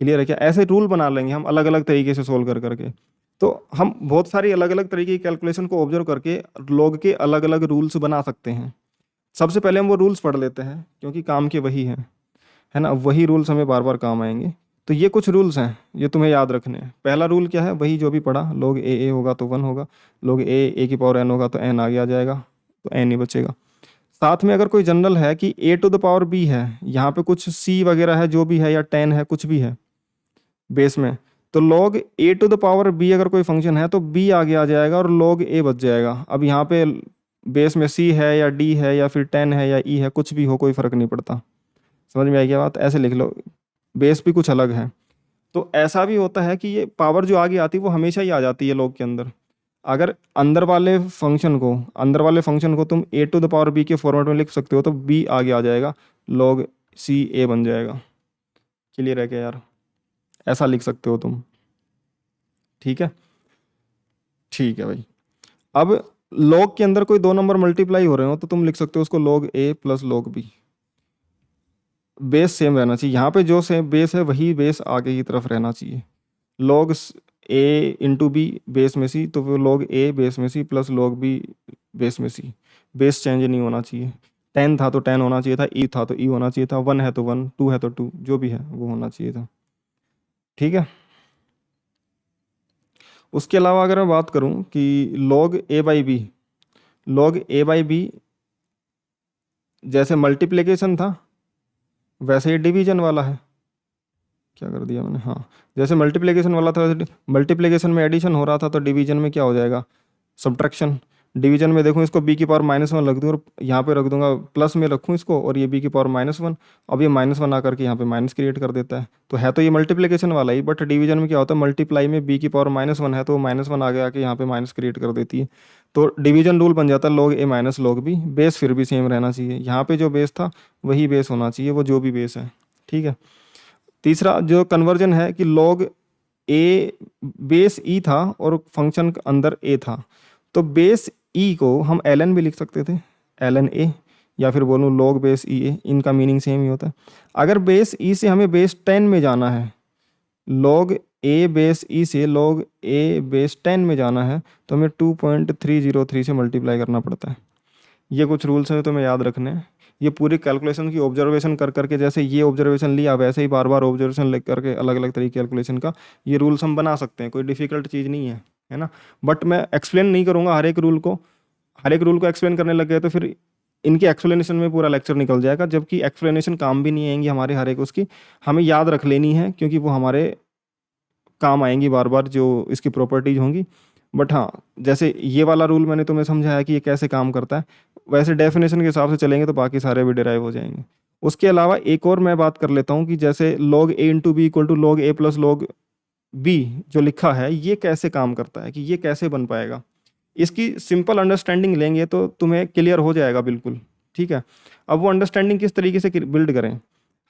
क्लियर है क्या? ऐसे रूल बना लेंगे हम अलग अलग तरीके से सोल्व कर करके। तो हम बहुत सारी अलग अलग तरीके की कैलकुलेशन को ऑब्जर्व करके log के अलग अलग रूल्स बना सकते हैं। सबसे पहले हम वो रूल्स पढ़ लेते हैं क्योंकि काम के वही हैं, है ना। वही रूल्स हमें बार बार काम आएंगे। तो ये कुछ रूल्स हैं, ये तुम्हें याद रखने हैं। पहला रूल क्या है? वही जो भी पढ़ा, log a होगा तो 1 होगा, log a की पावर n होगा तो n आगे आ जाएगा, तो n ही बचेगा। साथ में अगर कोई जनरल है कि a to the power b है, यहाँ पे कुछ c वगैरह है जो भी है या 10 है कुछ भी है बेस में, तो log a to the power b अगर कोई फंक्शन है तो b आगे आ जाएगा और log a बच जाएगा। अब यहाँ पे बेस में c है या d है या फिर 10 है या e है, कुछ भी हो कोई फर्क नहीं पड़ता। समझ में आई क्या बात? ऐसे लिख लो, बेस भी कुछ अलग है। तो ऐसा भी होता है कि ये पावर जो आगे आती है वो हमेशा ही आ जाती है log के अंदर। अगर अंदर वाले फंक्शन को तुम a to the power b के फॉर्मेट में लिख सकते हो तो b आगे आ जाएगा, log c a बन जाएगा। क्लियर है क्या यार? ऐसा लिख सकते हो तुम। ठीक है, ठीक है भाई। अब log के अंदर कोई दो नंबर मल्टीप्लाई हो रहे हो तो तुम लिख सकते हो उसको log a plus log b। Base same रहना चाहिए, यहाँ पे जो सेम बेस है वही बेस आगे की तरफ रहना चाहिए। log a into B base में सी, तो वो log a बेस में C plus log b base में सी। बेस चेंज नहीं होना चाहिए। 10 था तो 10 होना चाहिए था, ई था तो ई होना चाहिए था, 1 है तो 1, 2 है तो 2, जो भी है वो होना चाहिए था। ठीक है, उसके अलावा अगर मैं बात करूं कि log a by B, log a by B जैसे मल्टीप्लिकेशन था वैसे ही डिवीजन वाला है। क्या कर दिया मैंने? हाँ, जैसे मल्टीप्लिकेशन वाला था वैसे मल्टीप्लिकेशन में एडिशन हो रहा था तो डिवीजन में क्या हो जाएगा? सब्ट्रैक्शन। डिवीजन में देखूँ इसको b की पावर -1 रख दूँ और यहाँ पे रख दूंगा प्लस में रखूँ इसको और ये b की पावर -1, अब ये -1 आकर के यहाँ पे माइनस क्रिएट कर देता है। तो है तो ये मल्टीप्लिकेशन वाला ही, बट डिवीजन में क्या होता है? मल्टीप्लाई में b की पावर -1 है तो वो -1 आगे आके यहाँ पे माइनस क्रिएट कर देती है। तो डिवीजन रूल बन जाता है log a minus log b। Base फिर भी सेम रहना चाहिए, यहाँ पे जो बेस था वही बेस होना चाहिए, वो जो भी बेस है। ठीक है, तीसरा जो कन्वर्जन है कि log a बेस e था और फंक्शन अंदर a था, तो बेस e को हम ln भी लिख सकते थे, ln a, या फिर बोलूँ log बेस e a, इनका मीनिंग सेम ही होता है। अगर बेस e से हमें बेस 10 में जाना है, log a बेस e से log a बेस 10 में जाना है तो हमें 2.303 से मल्टीप्लाई करना पड़ता है। ये कुछ रूल्स हैं तो हमें याद रखने हैं। ये पूरी कैलकुलेशन की ऑब्जर्वेशन कर करके, जैसे ये ऑब्जर्वेशन लिया वैसे ही बार बार ऑब्जर्वेशन ले करके अलग अलग तरीके कैलकुलेशन का ये रूल्स हम बना सकते हैं, कोई डिफिकल्ट चीज़ नहीं है। है ना। बट मैं एक्सप्लेन नहीं करूँगा हर एक रूल को, हर एक रूल को एक्सप्लेन करने लग गए तो फिर इनके एक्सप्लेनेशन में पूरा लेक्चर निकल जाएगा, जबकि एक्सप्लेनेशन काम भी नहीं आएंगी हमारे हर एक उसकी, हमें याद रख लेनी है क्योंकि वो हमारे काम आएंगी बार बार जो इसकी प्रॉपर्टीज होंगी। बट हाँ, जैसे ये वाला रूल मैंने तुम्हें समझाया कि ये कैसे काम करता है, वैसे डेफिनेशन के हिसाब से चलेंगे तो बाकी सारे भी डिराइव हो जाएंगे। उसके अलावा एक और मैं बात कर लेता हूँ कि जैसे log a into B equal to log A plus log B जो लिखा है, ये कैसे काम करता है, कि ये कैसे बन पाएगा। इसकी सिंपल अंडरस्टैंडिंग लेंगे तो तुम्हें क्लियर हो जाएगा बिल्कुल। ठीक है, अब वो अंडरस्टैंडिंग किस तरीके से बिल्ड करें,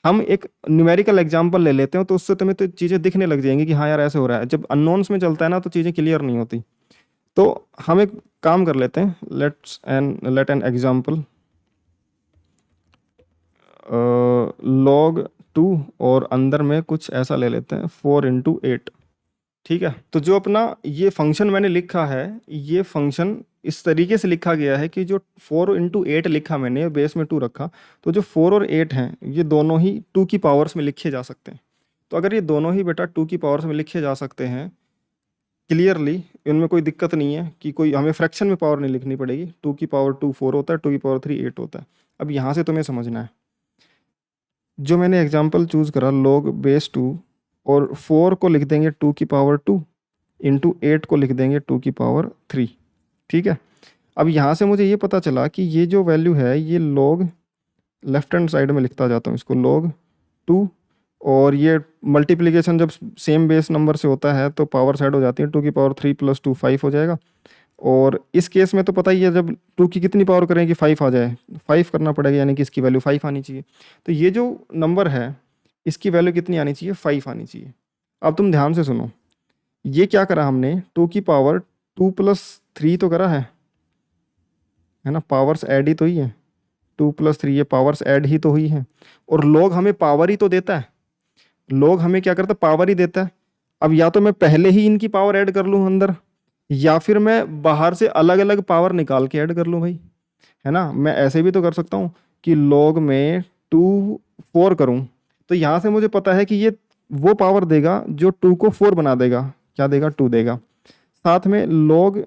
हम एक न्यूमेरिकल एग्जांपल ले लेते हैं तो उससे तुम्हें तो चीज़ें दिखने लग जाएंगी कि हाँ यार ऐसे हो रहा है। जब अननोन्स में चलता है ना तो चीज़ें क्लियर नहीं होती। तो हम एक काम कर लेते हैं, लेट एन एग्जांपल log 2 और अंदर में कुछ ऐसा ले लेते हैं 4 × 8। ठीक है, तो जो अपना ये फंक्शन मैंने लिखा है, ये फंक्शन इस तरीके से लिखा गया है कि जो 4 × 8 लिखा मैंने, बेस में 2 रखा, तो जो 4 और 8 हैं ये दोनों ही 2 की पावर्स में लिखे जा सकते हैं। तो अगर ये दोनों ही बेटा 2 की पावर्स में लिखे जा सकते हैं क्लियरली, इनमें कोई दिक्कत नहीं है कि कोई हमें फ्रैक्शन में पावर नहीं लिखनी पड़ेगी। 2 की पावर 2 4 होता है, 2 की पावर 3 8 होता है। अब यहाँ से तुम्हें समझना है, जो मैंने एग्जाम्पल चूज करा log बेस 2 और 4 को लिख देंगे 2 की पावर 2 इंटू 8 को लिख देंगे 2 की पावर 3। ठीक है, अब यहाँ से मुझे ये पता चला कि ये जो वैल्यू है ये log, लेफ्ट हैंड साइड में लिखता जाता हूँ इसको, log 2, और ये मल्टीप्लिकेशन जब सेम बेस नंबर से होता है तो पावर साइड हो जाती है, 2 की पावर 3 + 2 5 हो जाएगा। और इस केस में तो पता ही है जब 2 की कितनी पावर करें कि 5 आ जाए, 5 करना पड़ेगा, यानी कि इसकी वैल्यू 5 आनी चाहिए। तो ये जो नंबर है इसकी वैल्यू कितनी आनी चाहिए, 5 आनी चाहिए। अब तुम ध्यान से सुनो, ये क्या करा हमने, 2 की पावर 2 + 3 तो करा है ना, पावर्स ऐड ही तो ही है, 2 + 3 ये पावर्स ऐड ही तो हुई है। और log हमें पावर ही तो देता है, log हमें क्या करता है, पावर ही देता है। अब या तो मैं पहले ही इनकी पावर ऐड कर लूँ अंदर, या फिर मैं बाहर से अलग अलग पावर निकाल के ऐड कर लूँ भाई, है ना। मैं ऐसे भी तो कर सकता हूँ कि log में 2 4 करूँ, तो यहाँ से मुझे पता है कि ये वो पावर देगा जो 2 को 4 बना देगा, क्या देगा, 2 देगा। साथ में log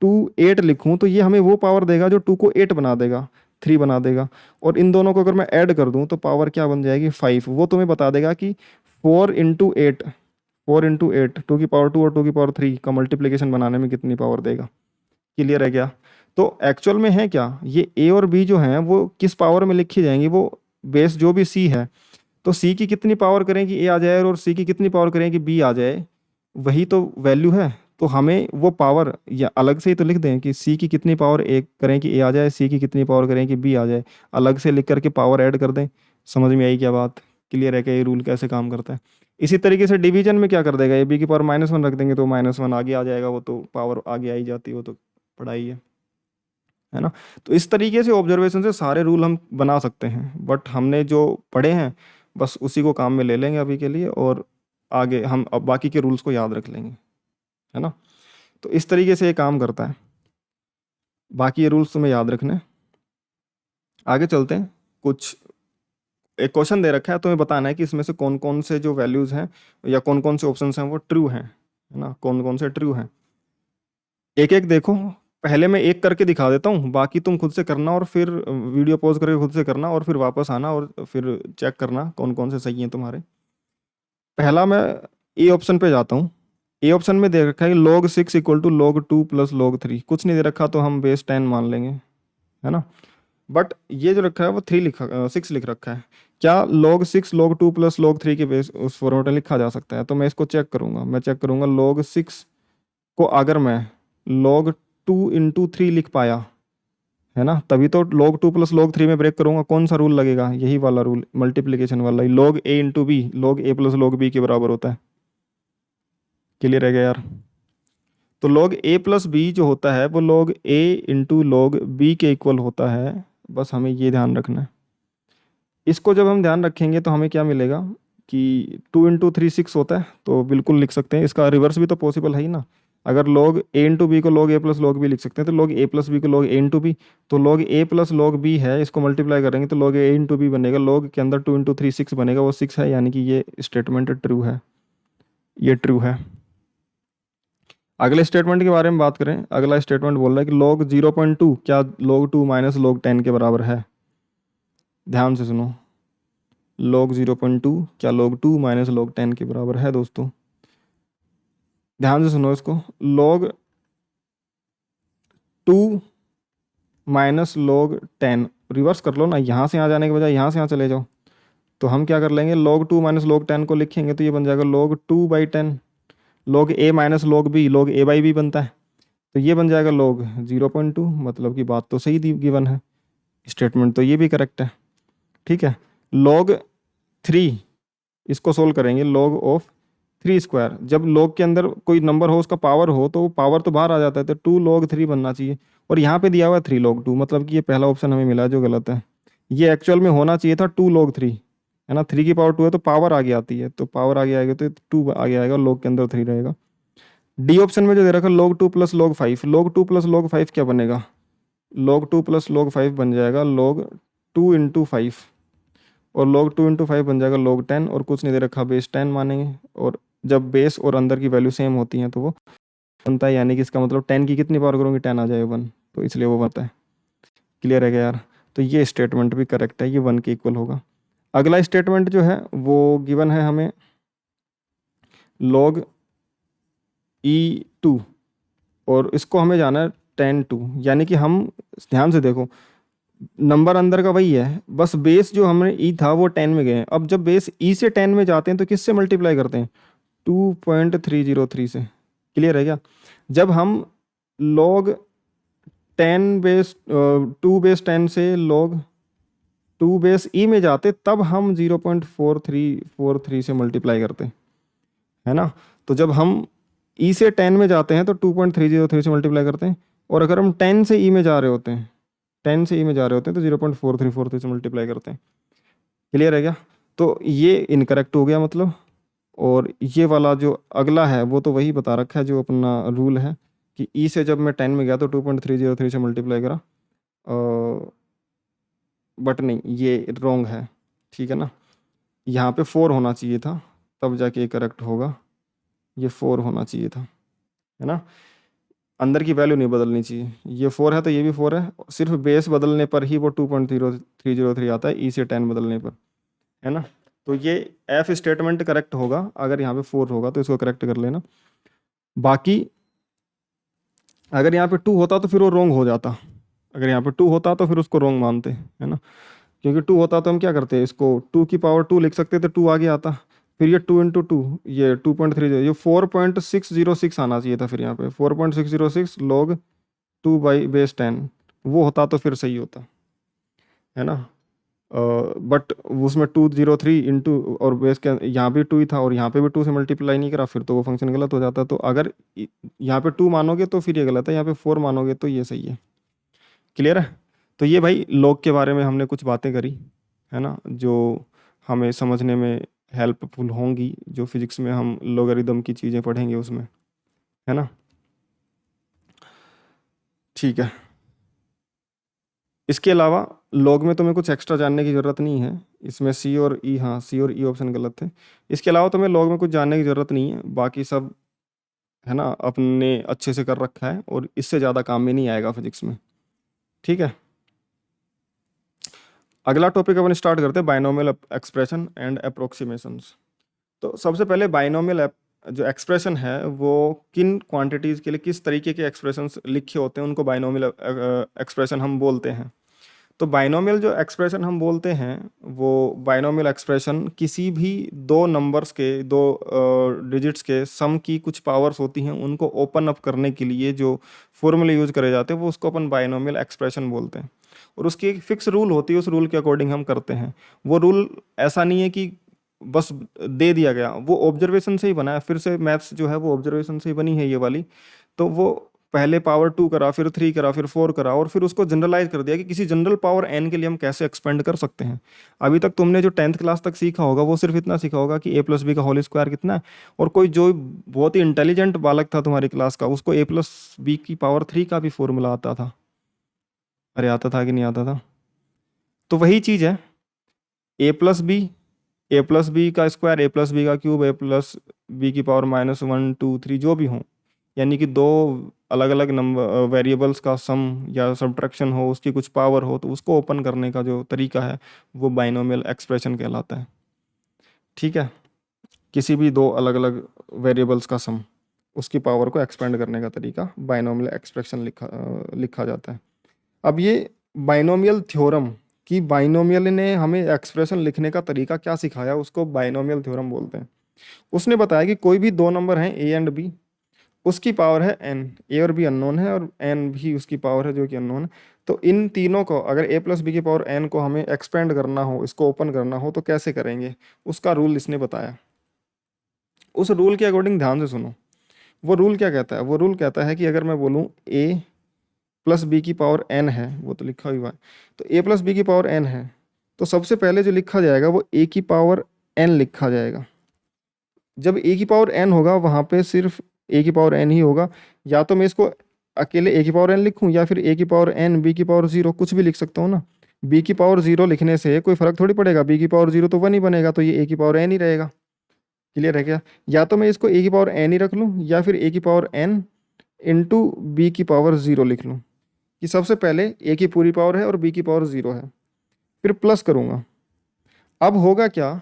2 8 लिखूँ तो ये हमें वो पावर देगा जो 2 को 8 बना देगा, 3 बना देगा। और इन दोनों को अगर मैं ऐड कर दूँ तो पावर क्या बन जाएगी, 5। वो तुम्हें बता देगा कि 4 × 8, 4 × 8 2 की पावर 2 और 2 की पावर 3 का मल्टीप्लिकेशन बनाने में कितनी पावर देगा। क्लियर है क्या। तो एक्चुअल में है क्या, ये ए और बी जो हैं वो किस पावर में लिखी जाएंगी, वो बेस जो भी सी है, तो सी की कितनी पावर करें कि ए आ जाए और सी की कितनी पावर करें कि बी आ जाए, वही तो वैल्यू है। तो हमें वो पावर या अलग से ही तो लिख दें कि सी की कितनी पावर ए करें कि ए आ जाए, सी की कितनी पावर करें कि बी आ जाए, अलग से लिख करके पावर ऐड कर दें। समझ में आई क्या बात, क्लियर है क्या ये रूल कैसे काम करता है। इसी तरीके से डिवीजन में क्या कर देगा, ए बी की पावर -1 रख देंगे तो -1 आगे आ जाएगा, वो तो पावर आगे आई जाती है, वो तो पढ़ाई है ना। तो इस तरीके से ऑब्जर्वेशन से सारे रूल हम बना सकते हैं, बट हमने जो पढ़े हैं बस उसी को काम में ले लेंगे अभी के लिए, और आगे हम अब बाकी के रूल्स को याद रख लेंगे, है ना। तो इस तरीके से ये काम करता है, बाकी ये रूल्स तुम्हें याद रखने हैं। आगे चलते हैं, कुछ एक क्वेश्चन दे रखा है, तुम्हें बताना है कि इसमें से कौन कौन से जो वैल्यूज़ हैं या कौन कौन से ऑप्शंस हैं वो ट्रू हैं, है ना, कौन कौन से ट्रू हैं। एक एक देखो, पहले मैं एक करके दिखा देता हूँ, बाकी तुम खुद से करना और फिर वीडियो पॉज करके खुद से करना और फिर वापस आना और फिर चेक करना कौन कौन से सही हैं तुम्हारे। पहला मैं ए ऑप्शन पे जाता हूँ। ए ऑप्शन में दे रखा है log 6 = log 2 + log 3। कुछ नहीं दे रखा तो हम बेस 10 मान लेंगे, है ना। बट ये जो रखा है वो 6 लिख रखा है। क्या log 6 log 2 + log 3 के बेस उस फॉर्मेट में लिखा जा सकता है, तो मैं इसको चेक करूंगा। मैं चेक करूंगा log 6 को अगर मैं log 2 × 3 लिख पाया, है ना, तभी तो log 2 + log 3 में ब्रेक करूंगा। कौन सा रूल लगेगा, यही वाला रूल, मल्टीप्लिकेशन वाला ही, log a × b log a + log b के बराबर होता है। क्लियर है क्या यार। तो log a + b जो होता है वो log a × log b के इक्वल होता है। बस हमें ये ध्यान रखना है। इसको जब हम ध्यान रखेंगे तो हमें क्या मिलेगा कि 2 × 3 6 होता है, तो बिल्कुल लिख सकते हैं। इसका रिवर्स भी तो पॉसिबल है ही ना। अगर log a × b को log a + log b लिख सकते हैं, तो log a + b को log a × b, तो log a + log b है, इसको मल्टीप्लाई करेंगे तो log a × b बनेगा। log के अंदर 2 × 3 6 बनेगा, वो 6 है, यानी कि ये स्टेटमेंट ट्रू है, ये ट्रू है। अगले स्टेटमेंट के बारे में बात करें, अगला स्टेटमेंट बोल रहा है कि log 0.2 क्या log 2 माइनस log 10 के बराबर है। ध्यान से सुनो, log 0.2 क्या log 2 माइनस log 10 के बराबर है दोस्तों। ध्यान से सुनो इसको, log 2 माइनस log 10, रिवर्स कर लो ना, यहाँ से यहाँ जाने के बजाय यहाँ से यहाँ चले जाओ। तो हम क्या कर लेंगे, log 2 माइनस log 10 को लिखेंगे तो ये बन जाएगा log 2/10। log a minus log b, log a/b बनता है, तो ये बन जाएगा log 0.2। मतलब कि बात तो सही दी गिवन है, स्टेटमेंट तो ये भी करेक्ट है। ठीक है, log 3, इसको सोल्व करेंगे, log ऑफ 3 स्क्वायर। जब log के अंदर कोई नंबर हो उसका पावर हो तो पावर तो बाहर आ जाता है, तो 2 log 3 बनना चाहिए। और यहाँ पे दिया हुआ है 3 log 2, मतलब कि ये पहला ऑप्शन हमें मिला है जो गलत है। ये एक्चुअल में होना चाहिए था 2 log 3, है ना। 3 की पावर 2 है तो पावर आगे आती है, तो पावर आगे आएगी तो 2 आगे आएगा, log के अंदर 3 रहेगा। डी ऑप्शन में जो दे रखा है log 2 plus log 5, log 2 plus log 5 क्या बनेगा, log 2 प्लस log 5 बन जाएगा log 2 इंटू 5, और log 2 इंटू 5 बन जाएगा log 10, और कुछ नहीं दे रखा, बेस 10 मानेंगे। और जब बेस और अंदर की वैल्यू सेम होती हैं तो वो बनता है, यानी कि इसका मतलब 10 की कितनी पावर करूँगी, 10 आ जाएगा 1, तो इसलिए वो बनता है। क्लियर है क्या यार। तो ये स्टेटमेंट भी करेक्ट है, ये 1 के इक्वल होगा। अगला स्टेटमेंट जो है वो गिवन है हमें log E2, और इसको हमें जाना है 10 2, यानी कि हम ध्यान से देखो, नंबर अंदर का वही है, बस बेस जो हमने ई था वो 10 में गए हैं। अब जब बेस ई से 10 में जाते हैं तो किससे मल्टीप्लाई करते हैं, 2.303 से। क्लियर है क्या। जब हम log 10 बेस 2 बेस 10 से log 2 बेस ई में जाते तब हम 0.4343 से मल्टीप्लाई करते हैं, है ना। तो जब हम ई से 10 में जाते हैं तो 2.303 से मल्टीप्लाई करते हैं, और अगर हम 10 से ई में जा रहे होते हैं, 10 से ई में जा रहे होते हैं तो 0.4343 से मल्टीप्लाई करते हैं। क्लियर है क्या। तो ये इनकरेक्ट हो गया मतलब, और ये वाला जो अगला है वो तो वही बता रखा है जो अपना रूल है कि ई से जब मैं 10 में गया तो 2.303 से मल्टीप्लाई करा, बट नहीं, ये रॉन्ग है। ठीक है ना, यहाँ पे 4 होना चाहिए था, तब जाके करेक्ट होगा। ये 4 होना चाहिए था, है ना। अंदर की वैल्यू नहीं बदलनी चाहिए, ये 4 है तो ये भी 4 है, सिर्फ बेस बदलने पर ही वो 2.0303 आता है, ई से 10 बदलने पर, है ना। तो ये एफ स्टेटमेंट करेक्ट होगा, अगर यहाँ पे 4 होगा तो इसको करेक्ट कर लेना। बाकी अगर यहाँ पे 2 होता तो फिर वो रॉन्ग हो जाता, अगर यहाँ पे 2 होता तो फिर उसको रॉन्ग मानते, है ना। क्योंकि 2 होता तो हम क्या करते, इसको 2 की पावर 2 लिख सकते थे, 2 आगे आता, फिर ये 2 इंटू 2, ये 2.30, ये 4.606 आना चाहिए था, फिर यहाँ पे 4.606 log 2 बाई बेस 10, वो होता तो फिर सही होता, है ना। बट उसमें 203 इंटू, और बेस के यहाँ भी 2 ही था और यहाँ पे भी 2 से मल्टीप्लाई नहीं करा, फिर तो वो फंक्शन गलत हो जाता। तो अगर यहाँ पे 2 मानोगे तो फिर ये गलत है, यहाँ पे 4 मानोगे तो ये सही है। क्लियर है। तो ये भाई लॉग के बारे में हमने कुछ बातें करी, है ना, जो हमें समझने में हेल्पफुल होंगी, जो फिजिक्स में हम लॉगरिदम की चीज़ें पढ़ेंगे उसमें, है ना। ठीक है, इसके अलावा लॉग में तुम्हें कुछ एक्स्ट्रा जानने की ज़रूरत नहीं है, इसमें सी और ई, हाँ सी और ई ऑप्शन गलत थे। इसके अलावा तुम्हें लॉग में कुछ जानने की ज़रूरत नहीं है, बाकी सब है ना अपने अच्छे से कर रखा है, और इससे ज़्यादा काम में नहीं आएगा फिजिक्स में। ठीक है, अगला टॉपिक अपन स्टार्ट करते हैं, बाइनोमियल एक्सप्रेशन एंड अप्रोक्सीमेशंस। तो सबसे पहले बाइनोमियल जो एक्सप्रेशन है वो किन क्वांटिटीज़ के लिए किस तरीके के एक्सप्रेशंस लिखे होते हैं उनको बाइनोमियल एक्सप्रेशन हम बोलते हैं। तो बाइनोमियल जो एक्सप्रेशन हम बोलते हैं वो बाइनोमियल एक्सप्रेशन किसी भी दो नंबर्स के, दो डिजिट्स के सम की कुछ पावर्स होती हैं उनको ओपन अप करने के लिए जो फॉर्मूले यूज करे जाते हैं वो उसको अपन बाइनोमियल एक्सप्रेशन बोलते हैं। और उसकी एक फिक्स रूल होती है, उस रूल के अकॉर्डिंग हम करते हैं। वो रूल ऐसा नहीं है कि बस दे दिया गया, वो ऑब्जर्वेशन से ही बना है, फिर से मैथ्स जो है वो ऑब्जर्वेशन से ही बनी है ये वाली। तो वो पहले पावर 2 करा, फिर 3 करा, फिर 4 करा, और फिर उसको जनरलाइज कर दिया कि किसी जनरल पावर n के लिए हम कैसे एक्सपेंड कर सकते हैं। अभी तक तुमने जो 10th क्लास तक सीखा होगा वो सिर्फ इतना सीखा होगा कि a प्लस बी का होल स्क्वायर कितना है, और कोई जो बहुत ही इंटेलिजेंट बालक था तुम्हारी क्लास का उसको a प्लस बी की पावर 3 का भी फॉर्मूला आता था। अरे आता था कि नहीं आता था। तो वही चीज़ है, ए प्लस बी का स्क्वायर, ए प्लस बी का क्यूब, ए प्लस बी की पावर -1 2 3 जो भी हो, यानी कि दो अलग अलग नंबर वेरिएबल्स का सम या सब्ट्रैक्शन हो, उसकी कुछ पावर हो, तो उसको ओपन करने का जो तरीका है वो बाइनोमियल एक्सप्रेशन कहलाता है। ठीक है, किसी भी दो अलग अलग वेरिएबल्स का सम, उसकी पावर को एक्सपेंड करने का तरीका बाइनोमियल एक्सप्रेशन लिखा जाता है। अब ये बाइनोमियल थ्योरम कि बाइनोमियल ने हमें एक्सप्रेशन लिखने का तरीका क्या सिखाया, उसको बाइनोमियल थ्योरम बोलते हैं। उसने बताया कि कोई भी दो नंबर हैं ए एंड बी, उसकी पावर है एन, ए और बी अननोन है और एन भी उसकी पावर है जो कि अननोन है। तो इन तीनों को अगर ए प्लस बी की पावर एन को हमें एक्सपेंड करना हो, इसको ओपन करना हो, तो कैसे करेंगे, उसका रूल इसने बताया। उस रूल के अकॉर्डिंग ध्यान से सुनो। वो रूल क्या कहता है? वो रूल कहता है कि अगर मैं बोलूँ ए प्लस बी की पावर एन है, वो तो लिखा हुआ है, तो ए प्लस बी की पावर एन है, तो सबसे पहले जो लिखा जाएगा वो ए की पावर एन लिखा जाएगा। जब ए की पावर एन होगा वहाँ पे सिर्फ ए की पावर एन ही होगा। या तो मैं इसको अकेले ए की पावर एन लिखूँ या फिर ए की पावर एन बी की पावर जीरो, कुछ भी लिख सकता हूँ ना। बी की पावर जीरो लिखने से कोई फर्क थोड़ी पड़ेगा, बी की पावर जीरो तो वन ही बनेगा, तो ये ए की पावर एन ही रहेगा। क्लियर है क्या? या तो मैं इसको ए की पावर एन ही रख लूँ या फिर ए की पावर एन इंटू बी की पावर जीरो लिख लूँ, कि सबसे पहले ए की पूरी पावर है और बी की पावर जीरो है, फिर प्लस करूँगा। अब होगा क्या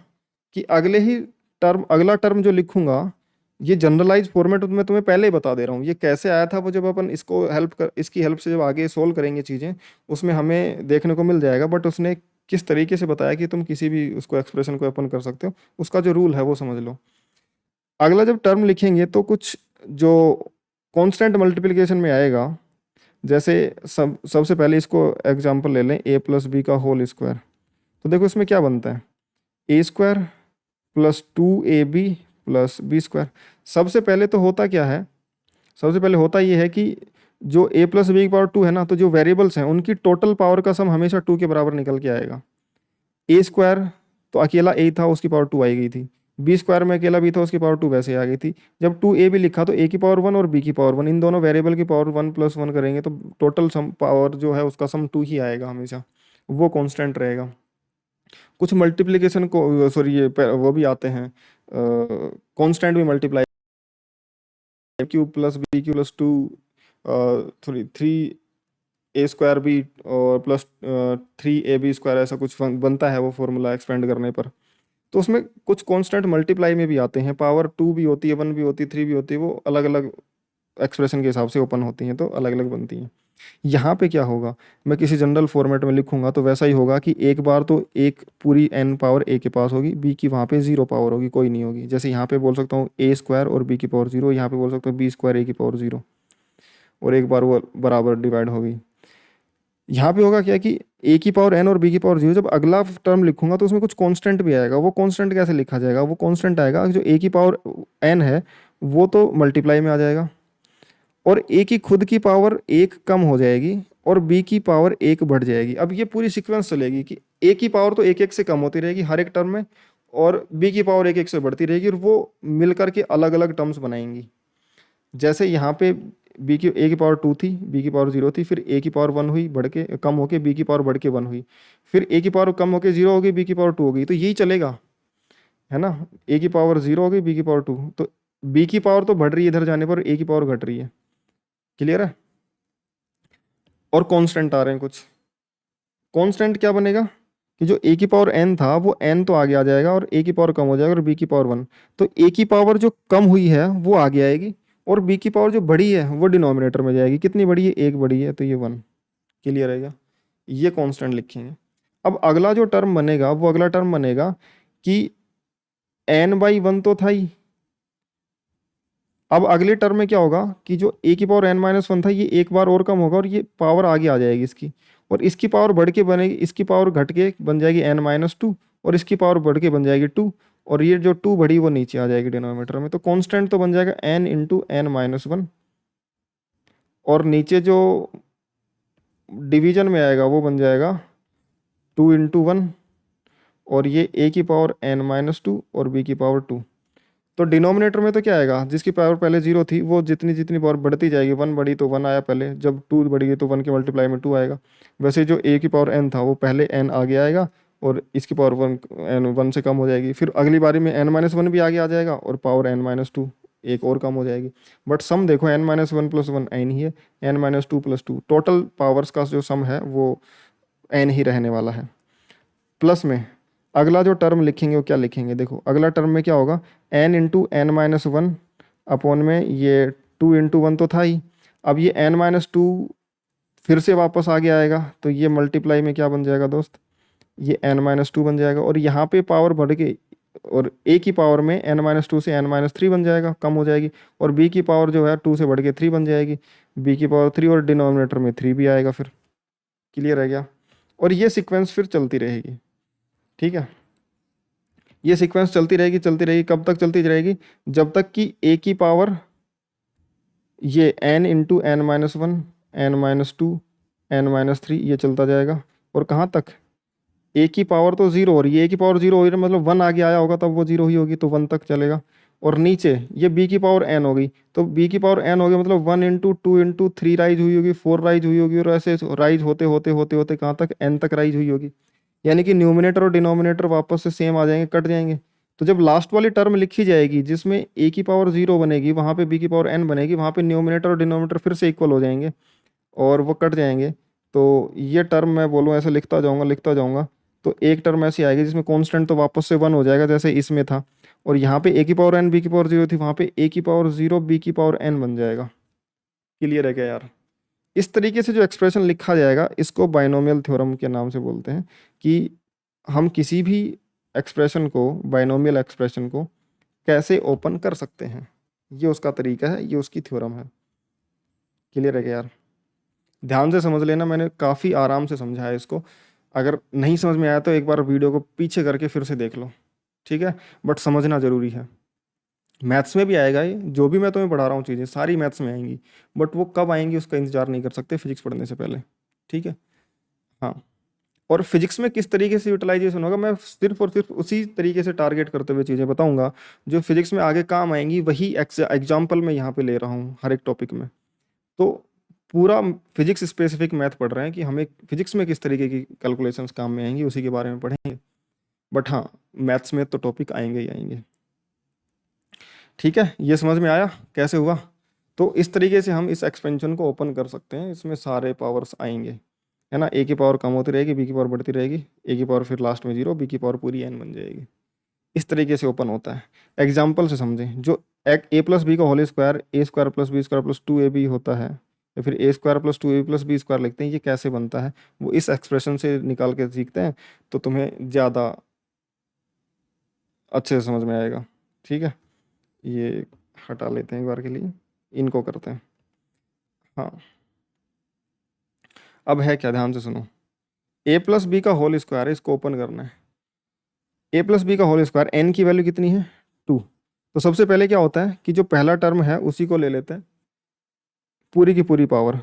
कि अगला टर्म जो लिखूंगा, ये जनरलाइज फॉर्मेट में तुम्हें पहले ही बता दे रहा हूँ। ये कैसे आया था, वो जब अपन इसकी हेल्प से जब आगे सोल्व करेंगे चीज़ें, उसमें हमें देखने को मिल जाएगा। बट उसने किस तरीके से बताया कि तुम किसी भी उसको एक्सप्रेशन को ओपन कर सकते हो, उसका जो रूल है वो समझ लो। अगला जब टर्म लिखेंगे तो कुछ जो कांस्टेंट मल्टीप्लिकेशन में आएगा, जैसे सबसे पहले इसको एग्जांपल ले लें, ए प्लस बी का होल स्क्वायर। तो देखो इसमें क्या बनता है, A square plus two A B plus B square. सबसे पहले तो होता क्या है, सबसे पहले होता ये है कि जो ए प्लस बी की पावर टू है ना, तो जो वेरिएबल्स हैं उनकी टोटल पावर का सम हमेशा टू के बराबर निकल के आएगा। ए स्क्वायर तो अकेला ए था, उसकी पावर टू आई गई थी। बी स्क्वायर में अकेला बी था, उसकी पावर टू वैसे ही आ गई थी। जब टू ए भी लिखा तो ए की पावर वन और बी की पावर वन, इन दोनों वेरिएबल की पावर वन प्लस वन करेंगे तो टोटल सम पावर जो है उसका सम टू ही आएगा हमेशा, वो कांस्टेंट रहेगा। कुछ मल्टीप्लिकेशन को सॉरी वो भी आते हैं, कांस्टेंट भी multiply, cube plus B cube plus two sorry three A square B और plus three A B square, ऐसा कुछ बनता है वो फॉर्मूला एक्सपेंड करने पर। तो उसमें कुछ कांस्टेंट मल्टीप्लाई में भी आते हैं, पावर टू भी होती है, वन भी होती है, थ्री भी होती है, वो अलग अलग एक्सप्रेशन के हिसाब से ओपन होती हैं तो अलग अलग बनती हैं। यहाँ पे क्या होगा, मैं किसी जनरल फॉर्मेट में लिखूंगा तो वैसा ही होगा कि एक बार तो एक पूरी एन पावर ए के पास होगी, बी की वहाँ पे जीरो पावर होगी, कोई नहीं होगी। जैसे यहाँ पे बोल सकता हूँ ए स्क्वायर और बी की पावर जीरो, यहाँ पे बोल सकता हूँ बी स्क्वायर ए की पावर जीरो, और एक बार वो बराबर डिवाइड होगी। यहाँ पे होगा क्या कि ए की पावर एन और बी की पावर जीरो, जब अगला टर्म लिखूंगा तो उसमें कुछ कांस्टेंट भी आएगा। वो कांस्टेंट कैसे लिखा जाएगा, वो कांस्टेंट आएगा जो ए की पावर एन है वो तो मल्टीप्लाई में आ जाएगा, और ए की खुद की पावर एक कम हो जाएगी और बी की पावर एक बढ़ जाएगी। अब ये पूरी सीक्वेंस चलेगी कि ए की पावर तो एक एक से कम होती रहेगी हर एक टर्म में, और बी की पावर एक एक से बढ़ती रहेगी, और वो मिलकर के अलग अलग टर्म्स बनाएंगी। जैसे यहाँ पे बी की ए की पावर टू थी, बी की पावर जीरो थी, फिर ए की पावर वन हुई, बढ़ के कम होके बी की पावर बढ़ के वन हुई, फिर ए की पावर कम होके जीरो हो गई, बी की पावर टू हो गई, तो यही चलेगा, है ना। ए की पावर जीरो हो गई, बी की पावर टू, तो बी की पावर तो बढ़ रही है इधर जाने पर, ए की पावर घट रही है। क्लियर है? और कांस्टेंट आ रहे हैं कुछ। कांस्टेंट क्या बनेगा कि जो ए की पावर एन था वो एन तो आगे आ जाएगा और ए की पावर कम हो जाएगा और बी की पावर वन, तो ए की पावर जो कम हुई है वो आगे आएगी और बी की पावर जो बढ़ी है वो डिनोमिनेटर में जाएगी। कितनी बढ़ी है? एक बढ़ी है, तो ये वन। क्लियर रहेगा? ये कांस्टेंट लिखेंगे। अब अगला जो टर्म बनेगा वो अगला टर्म बनेगा कि एन बाई वन तो था ही, अब अगले टर्म में क्या होगा कि जो ए की पावर एन माइनस वन था ये एक बार और कम होगा और ये पावर आगे आ जाएगी इसकी, और इसकी पावर बढ़ के बनेगी, इसकी पावर घट के बन जाएगी एन माइनस टू, और इसकी पावर बढ़ के बन जाएगी टू, और ये जो टू बढ़ी वो नीचे आ जाएगी डिनोमिनेटर में। तो कांस्टेंट तो बन जाएगा N into N minus one, और नीचे जो डिवीजन में आएगा वो बन जाएगा टू इंटू वन, और ये ए की पावर एन माइनस टू और बी की पावर टू। तो डिनोमिनेटर में तो क्या आएगा, जिसकी पावर पहले जीरो थी वो जितनी जितनी पावर बढ़ती जाएगी, वन बढ़ी तो वन आया पहले, जब टू बढ़ी तो वन के मल्टीप्लाई में टू आएगा। वैसे जो ए की पावर एन था वो पहले एन आगे आएगा और इसकी पावर वन एन वन से कम हो जाएगी, फिर अगली बारी में एन माइनस वन भी आगे आ जाएगा और पावर एन माइनस टू एक और कम हो जाएगी। बट सम देखो n minus one plus one n ही है, n minus two plus two, total powers का जो सम है वो n ही रहने वाला है। प्लस में अगला जो टर्म लिखेंगे वो क्या लिखेंगे, देखो अगला टर्म में क्या होगा, n into N minus one upon में ये 2 इंटू वन तो था ही, अब ये n माइनस टू फिर से वापस आगे आएगा, तो ये मल्टीप्लाई में क्या बन जाएगा दोस्त, ये n माइनस टू बन जाएगा, और यहाँ पे पावर बढ़ के और a की पावर में n माइनस टू से n माइनस थ्री बन जाएगा, कम हो जाएगी, और b की पावर जो है 2 से बढ़ के 3 बन जाएगी, b की पावर 3 और डिनोमिनेटर में 3 भी आएगा फिर। क्लियर है क्या? और ये सीक्वेंस फिर चलती रहेगी। ठीक है, ये सीक्वेंस चलती रहेगी, कब तक चलती रहेगी, जब तक कि a की पावर ये n into N minus one, N minus two, N minus three, ये चलता जाएगा, और कहाँ तक, a की पावर तो जीरो हो रही है, a की पावर जीरो हो रही है मतलब वन आगे आया होगा तब वो जीरो ही होगी, तो वन तक चलेगा। और नीचे ये b की पावर n हो गई, तो b की पावर n हो गई मतलब one into two into three rise हुई होगी, फोर राइज हुई होगी, और ऐसे राइज होते होते होते होते कहाँ तक, n तक राइज हुई होगी। यानी कि न्यूमिनेटर और डिनोमिनेटर वापस से सेम आ जाएंगे, कट जाएंगे। तो जब लास्ट वाली टर्म लिखी जाएगी जिसमें a की पावर जीरो बनेगी, वहाँ पे b की पावर n बनेगी, वहाँ पे न्यूमिनेटर और डिनोमिनेटर फिर से इक्वल हो जाएंगे और वो कट जाएंगे। तो ये टर्म मैं बोलूँ ऐसे लिखता जाऊँगा, तो एक टर्म ऐसी आएगी जिसमें कांस्टेंट तो वापस से वन हो जाएगा जैसे इसमें था, और यहाँ पे a की पावर n b की पावर जीरो थी, वहाँ पे a की पावर जीरो b की पावर n बन जाएगा। क्लियर है क्या यार? इस तरीके से जो एक्सप्रेशन लिखा जाएगा इसको बाइनोमियल थ्योरम के नाम से बोलते हैं, कि हम किसी भी एक्सप्रेशन को, बाइनोमियल एक्सप्रेशन को कैसे ओपन कर सकते हैं, ये उसका तरीका है, ये उसकी थ्योरम है। क्लियर है क्या यार? ध्यान से समझ लेना, मैंने काफ़ी आराम से समझाया इसको, अगर नहीं समझ में आया तो एक बार वीडियो को पीछे करके फिर से देख लो, ठीक है? बट समझना ज़रूरी है। मैथ्स में भी आएगा ये, जो भी मैं तुम्हें पढ़ा रहा हूँ चीज़ें सारी मैथ्स में आएंगी, बट वो कब आएंगी उसका इंतजार नहीं कर सकते फिजिक्स पढ़ने से पहले। ठीक है, हाँ। और फिजिक्स में किस तरीके से यूटिलाइजेशन होगा, मैं सिर्फ और सिर्फ उसी तरीके से टारगेट करते हुए चीज़ें बताऊंगा जो फिजिक्स में आगे काम आएंगी, वही एग्जाम्पल मैं यहाँ पे ले रहा हूँ हर एक टॉपिक में। तो पूरा फिजिक्स स्पेसिफिक मैथ पढ़ रहे हैं कि हमें फिजिक्स में किस तरीके की कैलकुलेशंस काम में आएंगी, उसी के बारे में पढ़ेंगे। बट हाँ, मैथ्स में तो टॉपिक आएंगे ही आएंगे। ठीक है, ये समझ में आया कैसे हुआ? तो इस तरीके से हम इस एक्सपेंशन को ओपन कर सकते हैं, इसमें सारे पावर्स आएंगे, है ना। ए की पावर कम होती रहेगी, बी की पावर बढ़ती रहेगी, ए की पावर फिर लास्ट में जीरो, बी की पावर पूरी एन बन जाएगी। इस तरीके से ओपन होता है। एग्जाम्पल से समझें, जो ए प्लस बी का whole square A square plus B square plus two A B होता है, या फिर A square plus two A plus B square लिखते हैं, ये कैसे बनता है वो इस एक्सप्रेशन से निकाल के सीखते हैं, तो तुम्हें ज़्यादा अच्छे से समझ में आएगा। ठीक है, ये हटा लेते हैं एक बार के लिए, इनको करते हैं। हाँ, अब है क्या, ध्यान से सुनो। ए प्लस बी का होल स्क्वायर है, इसको ओपन करना है। ए प्लस बी का होल स्क्वायर, एन की वैल्यू कितनी है, 2। तो सबसे पहले क्या होता है कि जो पहला टर्म है उसी को ले लेते हैं, पूरी की पूरी पावर।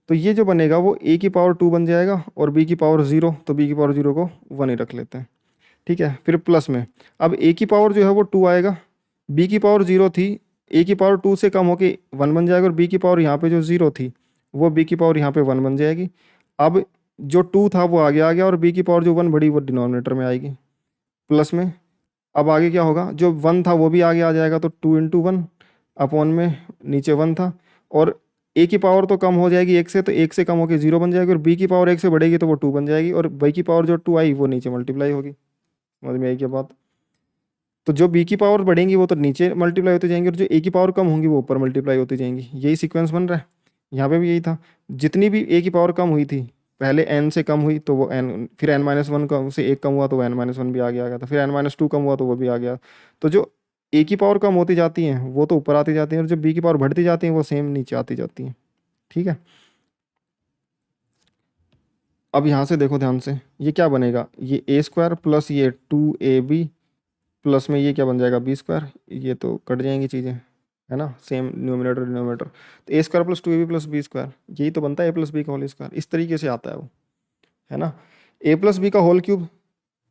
तो ये जो बनेगा वो ए की पावर 2 बन जाएगा, और बी की पावर 0, तो बी की पावर 0 को 1 ही रख लेते हैं। ठीक है, फिर प्लस में अब ए की पावर जो है वो 2 आएगा, बी की पावर 0 थी, ए की पावर 2 से कम होके 1 बन जाएगा, और बी की पावर यहाँ पे जो 0 थी वो बी की पावर यहाँ पे 1 बन जाएगी। अब जो 2 था वो आगे आ गया, और बी की पावर जो 1 बढ़ी वो डिनोमिनेटर में आएगी, प्लस में। अब आगे क्या होगा, जो 1 था वो भी आगे आ जाएगा, तो 2 इंटू वन अपॉन में नीचे 1 था, और ए की पावर तो कम हो जाएगी 1 से, तो 1 से कम होकर 0 बन जाएगी, और बी की पावर 1 से बढ़ेगी तो वो 2 बन जाएगी, और बी की पावर जो 2 आई वो नीचे मल्टीप्लाई होगी। समझ में आई क्या बात? तो जो बी की पावर बढ़ेंगी वो तो नीचे मल्टीप्लाई होती जाएंगी, और जो ए की पावर कम होंगी वो ऊपर मल्टीप्लाई होती जाएंगी। यही सीक्वेंस बन रहा है, यहाँ पे भी यही था। जितनी भी ए की पावर कम हुई थी, पहले एन से कम हुई तो वो एन, फिर एन माइनस वन का से एक कम हुआ तो एन माइनस वन भी आगे आ गया था, फिर एन माइनस टू कम हुआ तो वो भी आ गया। तो जो ए की पावर कम होती जाती हैं वो तो ऊपर आती जाती हैं, और जो बी की पावर बढ़ती जाती हैं वो सेम नीचे आती जाती हैं। ठीक है, अब यहाँ से देखो ध्यान से, ये क्या बनेगा, ये ए स्क्वायर प्लस ये 2ab प्लस में ये क्या बन जाएगा, बी स्क्वायर। ये तो कट जाएंगी चीज़ें, है ना, सेम न्यूमिनेटर डिनोमिनेटर। तो A square plus 2ab plus B square, यही तो बनता है ए प्लस बी का होल स्क्वायर। इस तरीके से आता है वो, है ना। ए प्लस बी का होल क्यूब,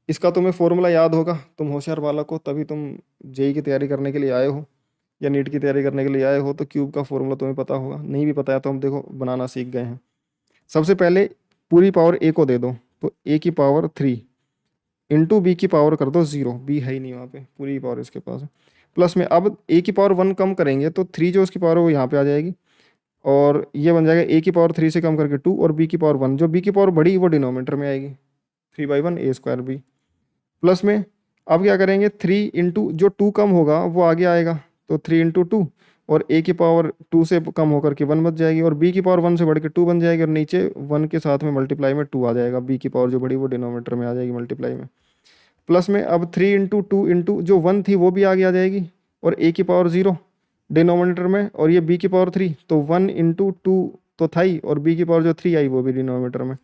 इसका तुम्हें फॉर्मूला याद होगा, तुम होशियार बालक हो तभी तुम जेई की तैयारी करने के लिए आए हो, या नीट की तैयारी करने के लिए आए हो, तो क्यूब का फॉर्मूला तुम्हें पता होगा। नहीं भी पता है तो हम देखो बनाना सीख गए हैं। सबसे पहले पूरी पावर ए को दे दो, तो ए की पावर 3 इंटू बी की पावर कर दो 0, बी है ही नहीं वहाँ पे, पूरी पावर इसके पास है। प्लस में अब ए की पावर 1 कम करेंगे तो 3 जो उसकी पावर है वो यहाँ पे आ जाएगी, और ये बन जाएगा ए की पावर 3 से कम करके 2, और बी की पावर 1, जो बी की पावर बड़ी वो डिनोमिनेटर में आएगी, 3/1 ए स्क्वायर बी। प्लस में अब क्या करेंगे, 3 इंटू जो 2 कम होगा वो आगे आएगा, तो 3 इंटू 2, और ए की पावर 2 से कम होकर के 1 बच जाएगी, और बी की पावर 1 से बढ़ के 2 बन जाएगी, और नीचे 1 के साथ में मल्टीप्लाई में 2 आ जाएगा, बी की पावर जो बड़ी वो डिनोमिनेटर में आ जाएगी मल्टीप्लाई में। प्लस में अब 3 इंटू 2 इंटू जो 1 थी वो भी आगे आ जाएगी, और ए की पावर 0 डिनोमिनेटर में, और ये बी की पावर 3, तो 1 इंटू 2 तो था ही, और बी की पावर जो 3 आई वो भी डिनोमिनेटर में।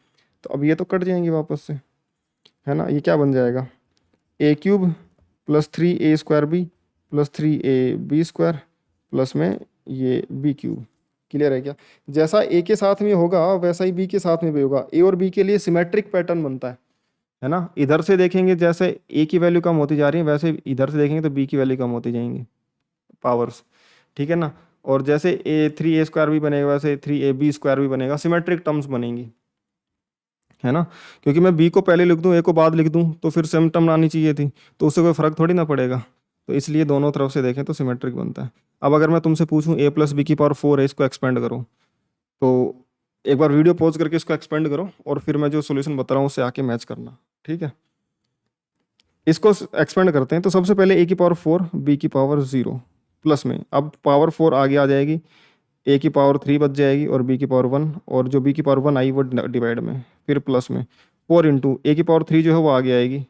तो अब ये तो कट जाएंगी वापस से, है ना। ये क्या बन जाएगा, A cube plus 3 A square B plus 3 a b square plus में ये बी क्यूब। क्लियर है क्या? जैसा ए के साथ में होगा वैसा ही बी के साथ में भी होगा। ए और बी के लिए सिमेट्रिक पैटर्न बनता है ना। इधर से देखेंगे जैसे ए की वैल्यू कम होती जा रही है, वैसे इधर से देखेंगे तो बी की वैल्यू कम होती जाएंगी पावर्स, ठीक है ना। और जैसे ए 3 a स्क्वायर भी बनेगा वैसे 3 a b स्क्वायर भी बनेगा, सिमेट्रिक टर्म्स बनेंगी, है ना। क्योंकि मैं बी को पहले लिख दूं ए को बाद लिख दूं तो फिर सेम टर्म आनी चाहिए थी, तो उससे कोई फर्क थोड़ी ना पड़ेगा। तो इसलिए दोनों तरफ से देखें तो सिमेट्रिक बनता है। अब अगर मैं तुमसे पूछूं a प्लस बी की पावर 4 है, इसको एक्सपेंड करो, तो एक बार वीडियो पॉज करके इसको एक्सपेंड करो और फिर मैं जो सोल्यूशन बता रहा हूँ उससे आके मैच करना, ठीक है। इसको एक्सपेंड करते हैं, तो सबसे पहले a की पावर 4 b की पावर 0 प्लस में अब पावर 4 आगे आ जाएगी, ए की पावर 3 बच जाएगी और बी की पावर 1, और जो बी की पावर 1 आई वो डिवाइड में, फिर प्लस में 4 इंटू ए की पावर 3 जो है वो आगे आएगी,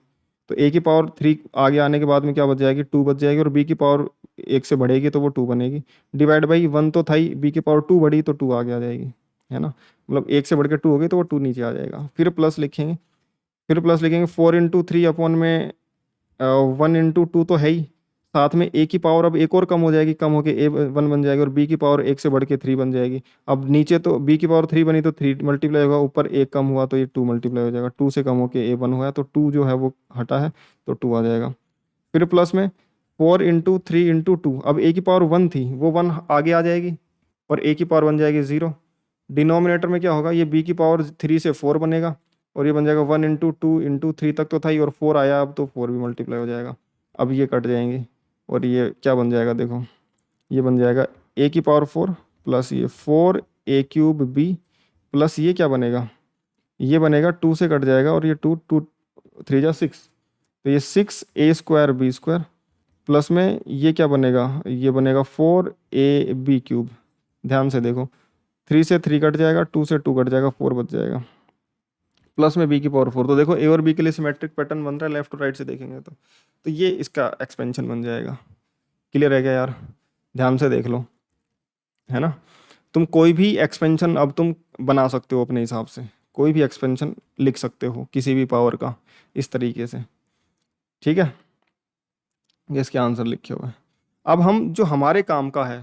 तो ए की पावर 3 आगे आने के बाद में क्या बच जाएगी, 2 बच जाएगी, और बी की पावर 1 से बढ़ेगी तो वो 2 बनेगी, डिवाइड बाई 1 तो था ही, बी की पावर 2 बढ़ी तो 2 आगे आ जाएगी, है ना। मतलब 1 से बढ़ के 2 हो गई तो वो 2 नीचे आ जाएगा, फिर प्लस लिखेंगे, 4 इंटू 3 अपॉन में 1 इंटू 2 तो है ही, साथ में ए की पावर अब एक और कम हो जाएगी, कम होके a 1 बन जाएगी, और बी की पावर 1 से बढ़ के 3 बन जाएगी। अब नीचे तो बी की पावर 3 बनी तो 3 मल्टीप्लाई होगा, ऊपर एक कम हुआ तो ये 2 मल्टीप्लाई हो जाएगा, 2 से कम होके a 1 हुआ तो 2 जो है वो हटा है तो 2 आ जाएगा। फिर प्लस में 4 इंटू 3 इंटू 2, अब ए की पावर 1 थी वो 1 आगे आ जाएगी, और ए की पावर बन जाएगी 0। डिनोमिनेटर में क्या होगा, ये बी की पावर 3 से 4 बनेगा, और ये बन जाएगा 1 इंटू 2 इंटू 3 तक तो था ही, और 4 आया अब तो 4 भी मल्टीप्लाई हो जाएगा। अब ये कट जाएंगे, और ये क्या बन जाएगा, देखो ये बन जाएगा ए की पावर 4 प्लस ये 4 ए क्यूब बी प्लस ये क्या बनेगा, ये बनेगा 2 से कट जाएगा, और ये 2 2 3 जा 6, तो ये 6 a square b square plus में ये क्या बनेगा, ये बनेगा 4 a b क्यूब। ध्यान से देखो, 3 से 3 कट जाएगा, 2 से 2 कट जाएगा, 4 बच जाएगा, प्लस में बी की पावर 4। तो देखो ए और बी के लिए सिमेट्रिक पैटर्न बन रहा है, लेफ्ट टू राइट से देखेंगे तो ये इसका एक्सपेंशन बन जाएगा। क्लियर है क्या यार? ध्यान से देख लो, है ना। तुम कोई भी एक्सपेंशन अब तुम बना सकते हो अपने हिसाब से, कोई भी एक्सपेंशन लिख सकते हो किसी भी पावर का इस तरीके से, ठीक है। ये इसके आंसर लिखे हुए हैं। अब हम जो हमारे काम का है,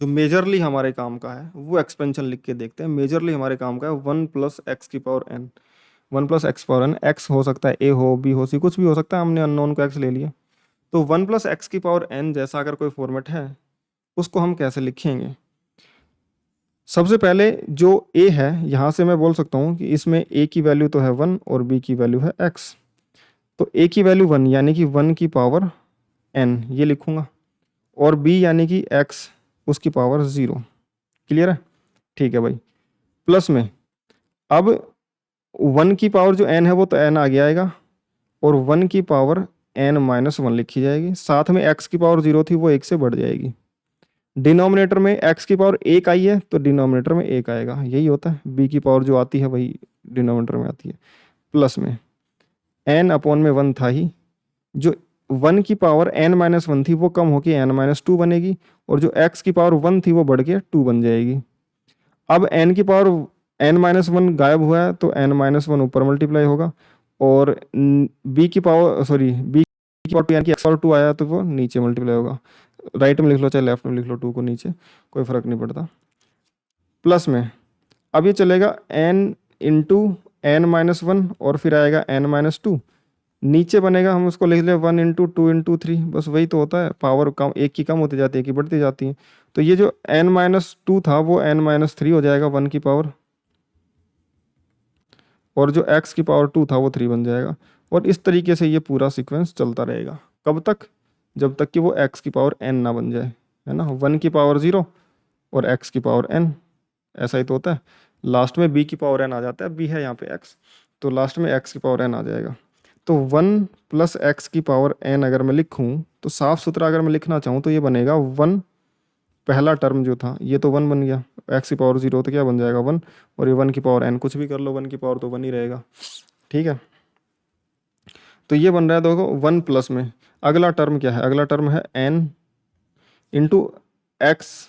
जो मेजरली हमारे काम का है वो एक्सपेंशन लिख के देखते हैं। मेजरली हमारे काम का है 1 प्लस एक्स की power N, 1 plus X power N, X हो सकता है ए हो बी हो सी कुछ भी हो सकता है, हमने अननोन को एक्स ले लिया। तो 1 प्लस एक्स की पावर एन जैसा अगर कोई फॉर्मेट है उसको हम कैसे लिखेंगे। सबसे पहले जो a है यहाँ से मैं बोल सकता हूँ कि इसमें a की वैल्यू तो है 1 और b की वैल्यू है x, तो a की वैल्यू 1 यानी कि 1 की पावर n ये लिखूँगा, और b यानी कि x उसकी पावर 0। क्लियर है? ठीक है भाई। प्लस में अब 1 की पावर जो n है वो तो n आगे आएगा, और 1 की पावर n-1 लिखी जाएगी, साथ में x की पावर 0 थी वो 1 से बढ़ जाएगी। डिनोमिनेटर में x की पावर 1 आई है तो डिनोमिनेटर में 1 आएगा, यही होता है। b की पावर जो आती है वही डिनोमिनेटर में आती है। प्लस में n अपॉन में 1 था ही, जो 1 की पावर n-1 थी वो कम होकर n-2 बनेगी, और जो x की पावर 1 थी वो बढ़ के 2 बन जाएगी। अब n की पावर n-1 गायब हुआ है तो n-1 ऊपर मल्टीप्लाई होगा, और b की पावर b की पावर 2 यानी कि x पावर 2 आया तो वो नीचे मल्टीप्लाई होगा। राइट में लिख लो चाहे लेफ्ट में लिख लो, 2 को नीचे, कोई फर्क नहीं पड़ता। प्लस में अब ये चलेगा n इंटू n-1 और फिर आएगा n-2, नीचे बनेगा, हम उसको लिख ले 1 इंटू 2 इंटू 3, बस वही तो होता है, पावर कम एक की कम होती जाती है, एक की बढ़ती जाती है। तो ये जो n-2 था वो n-3 हो जाएगा 1 की पावर, और जो x की पावर 2 था वो 3 बन जाएगा। और इस तरीके से ये पूरा सीक्वेंस चलता रहेगा, कब तक, जब तक कि वो x की पावर n ना बन जाए, है ना। 1 की पावर 0 और x की पावर n, ऐसा ही तो होता है। लास्ट में b की पावर n आ जाता है, b है यहाँ पे x, तो लास्ट में x की पावर n आ जाएगा। तो 1 प्लस एक्स की पावर n अगर मैं लिखूँ तो साफ सुथरा अगर मैं लिखना चाहूँ तो ये बनेगा 1, पहला टर्म जो था ये तो 1 बन गया, x की पावर 0 तो क्या बन जाएगा 1, और ये 1 की पावर n, कुछ भी कर लो 1 की पावर तो 1 ही रहेगा, ठीक है। तो ये बन रहा है देखो 1 प्लस में अगला टर्म क्या है, अगला टर्म है n into X,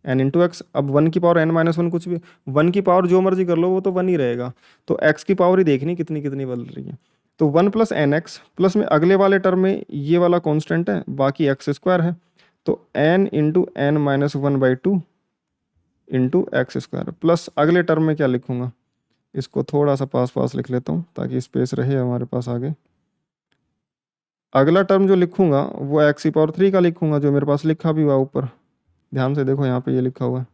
N into X. अब 1 की पावर n माइनस वन, कुछ भी 1 की पावर जो मर्जी कर लो वो तो 1 ही रहेगा, तो x की पावर ही देखनी कितनी कितनी बदल रही है। तो 1 प्लस एन एक्स प्लस में अगले वाले टर्म में ये वाला कांस्टेंट है, बाकी एक्स स्क्वायर है, तो n into N minus 1/2 into X square, plus अगले टर्म में क्या लिखूंगा, इसको थोड़ा सा पास पास लिख लेता हूँ ताकि स्पेस रहे हमारे पास आगे। अगला टर्म जो लिखूंगा वो एक्स की पावर 3 का लिखूंगा, जो मेरे पास लिखा भी हुआ ऊपर, ध्यान से देखो यहाँ पे ये लिखा हुआ है,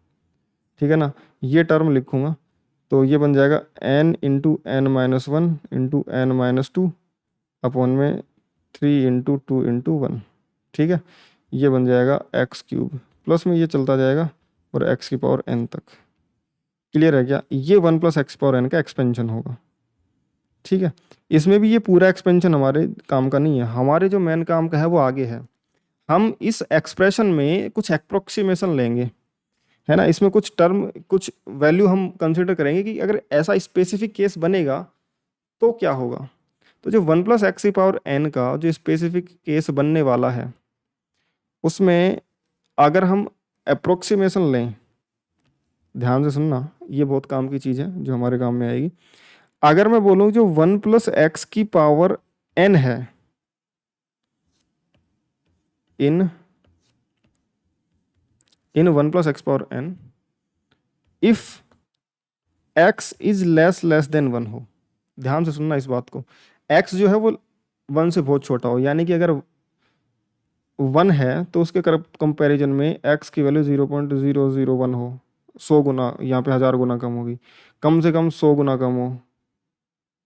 ठीक है ना। ये टर्म लिखूंगा तो ये बन जाएगा n into N minus one into N minus two upon में 3 इंटू टू इंटू वन, ठीक है। ये बन जाएगा एक्स क्यूब, प्लस में ये चलता जाएगा और एक्स की पावर n तक। क्लियर है क्या, ये 1 प्लस एक्स पावर n का एक्सपेंशन होगा, ठीक है। इसमें भी ये पूरा एक्सपेंशन हमारे काम का नहीं है, हमारे जो मेन काम का है वो आगे है। हम इस एक्सप्रेशन में कुछ अप्रोक्सीमेशन लेंगे, है ना, इसमें कुछ टर्म कुछ वैल्यू हम कंसिडर करेंगे कि अगर ऐसा स्पेसिफिक केस बनेगा तो क्या होगा। तो जो 1 प्लस एक्स की पावर n का जो स्पेसिफिक केस बनने वाला है उसमें अगर हम अप्रोक्सीमेशन लें, ध्यान से सुनना, ये बहुत काम की चीज़ है जो हमारे काम में आएगी। अगर मैं बोलूँ जो 1 प्लस एक्स की पावर n है इन 1 plus X power n if x is less than 1 हो, ध्यान से सुनना इस बात को, x जो है वो 1 से बहुत छोटा हो, यानी कि अगर 1 है तो उसके कंपैरिजन में x की वैल्यू 0.001 हो, 100 गुना, यहाँ पे 1000 गुना कम होगी, कम से कम 100 गुना कम हो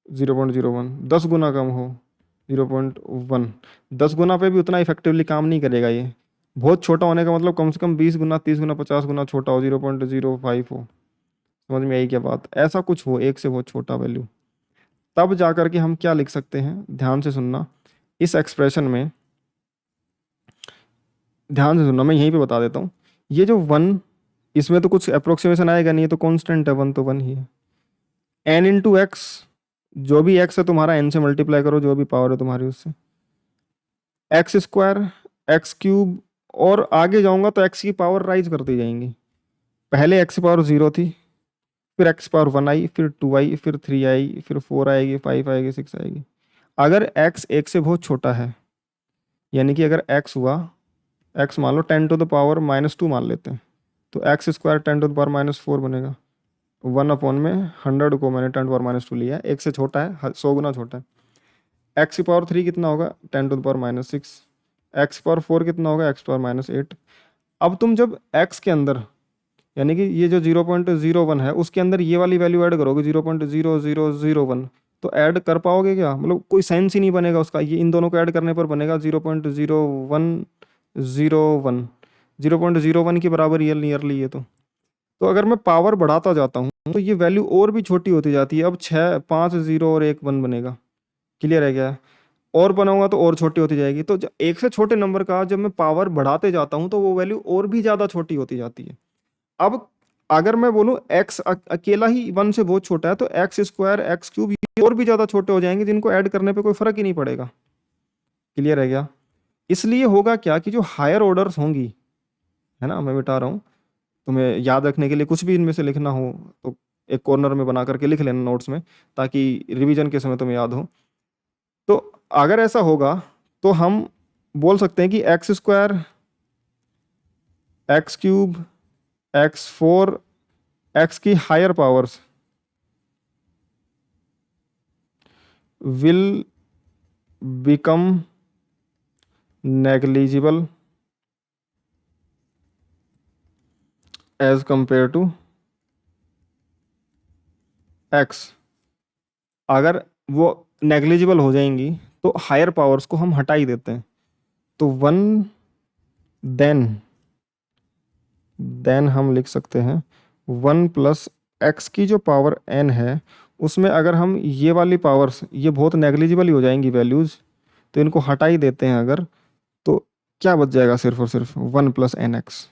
0.01, 10 गुना कम हो 0.1, 10 गुना पे भी उतना इफेक्टिवली काम नहीं करेगा ये, बहुत छोटा होने का मतलब कम से कम 20 गुना 30 गुना 50 गुना छोटा हो, 0.05 हो, समझ में आई क्या बात, ऐसा कुछ हो एक से बहुत छोटा वैल्यू, तब जा करके हम क्या लिख सकते हैं, ध्यान से सुनना। इस एक्सप्रेशन में ध्यान से सुनना, मैं यहीं पे बता देता हूँ, ये जो 1, इसमें तो कुछ अप्रोक्सीमेशन आएगा नहीं, ये तो कांस्टेंट है, 1 तो 1 ही है। n इंटू एक्स, जो भी x है तुम्हारा n से मल्टीप्लाई करो, जो भी पावर है तुम्हारी उससे, एक्स स्क्वायर, एक्स क्यूब, और आगे जाऊंगा तो x की पावर राइज करती जाएंगी, पहले x की पावर 0 थी, फिर x पावर 1 आई, फिर 2 आई, फिर 3 आई, फिर 4 आएगी, 5 आएगी, 6 आएगी। अगर x एक से बहुत छोटा है, यानी कि अगर x हुआ, x मान लो 10 टू द पावर -2 मान लेते हैं, तो X square 10 to the power -4 बनेगा, 1 अपॉन में 100 को मैंने 10 टू पावर -2 लिया है, एक से छोटा है, 100 गुना छोटा है। एक्स की पावर 3 कितना होगा, 10 टू द पावर -6, एक्स की पावर 4 कितना होगा, एक्स पावर -8। अब तुम जब x के अंदर, यानी कि ये जो 0.01 है उसके अंदर ये वाली वैल्यू ऐड करोगे 0.0001, तो ऐड कर पाओगे क्या, मतलब कोई सेंस ही नहीं बनेगा उसका, ये इन दोनों को ऐड करने पर बनेगा 0.0101, 0.01 के बराबर ये नियरली ये तो अगर मैं पावर बढ़ाता जाता हूँ तो ये वैल्यू और भी छोटी होती जाती है, अब 6 5 0 और 1 1 बनेगा, क्लियर है क्या, और बनाऊंगा तो और छोटी होती जाएगी, तो एक से छोटे नंबर का जब मैं पावर बढ़ाते जाता हूँ तो वो वैल्यू और भी ज़्यादा छोटी होती जाती है। अब अगर मैं बोलूँ x अकेला ही 1 से बहुत छोटा है तो एक्स स्क्वायर एक्स क्यूब ये और भी ज़्यादा छोटे हो जाएंगे, जिनको ऐड करने पे कोई फर्क ही नहीं पड़ेगा, क्लियर है क्या। इसलिए होगा क्या कि जो हायर ऑर्डर्स होंगी, है ना, मैं मिटा रहा हूँ, तुम्हें याद रखने के लिए कुछ भी इनमें से लिखना हो तो एक कॉर्नर में बना करके लिख लेना नोट्स में, ताकि रिवीजन के समय तुम्हें याद हो। तो अगर ऐसा होगा तो हम बोल सकते हैं कि X square X cube x4 x की higher powers will become negligible as compared to x। अगर वो नेग्लिजिबल हो जाएंगी तो हायर पावर्स को हम हटा ही देते हैं, तो 1 देन हम लिख सकते हैं 1 प्लस एक्स की जो पावर n है उसमें अगर हम ये वाली पावर्स, ये बहुत नेग्लिजिबल ही हो जाएंगी वैल्यूज़, तो इनको हटा ही देते हैं अगर, तो क्या बच जाएगा? सिर्फ और सिर्फ 1 प्लस एन एक्स।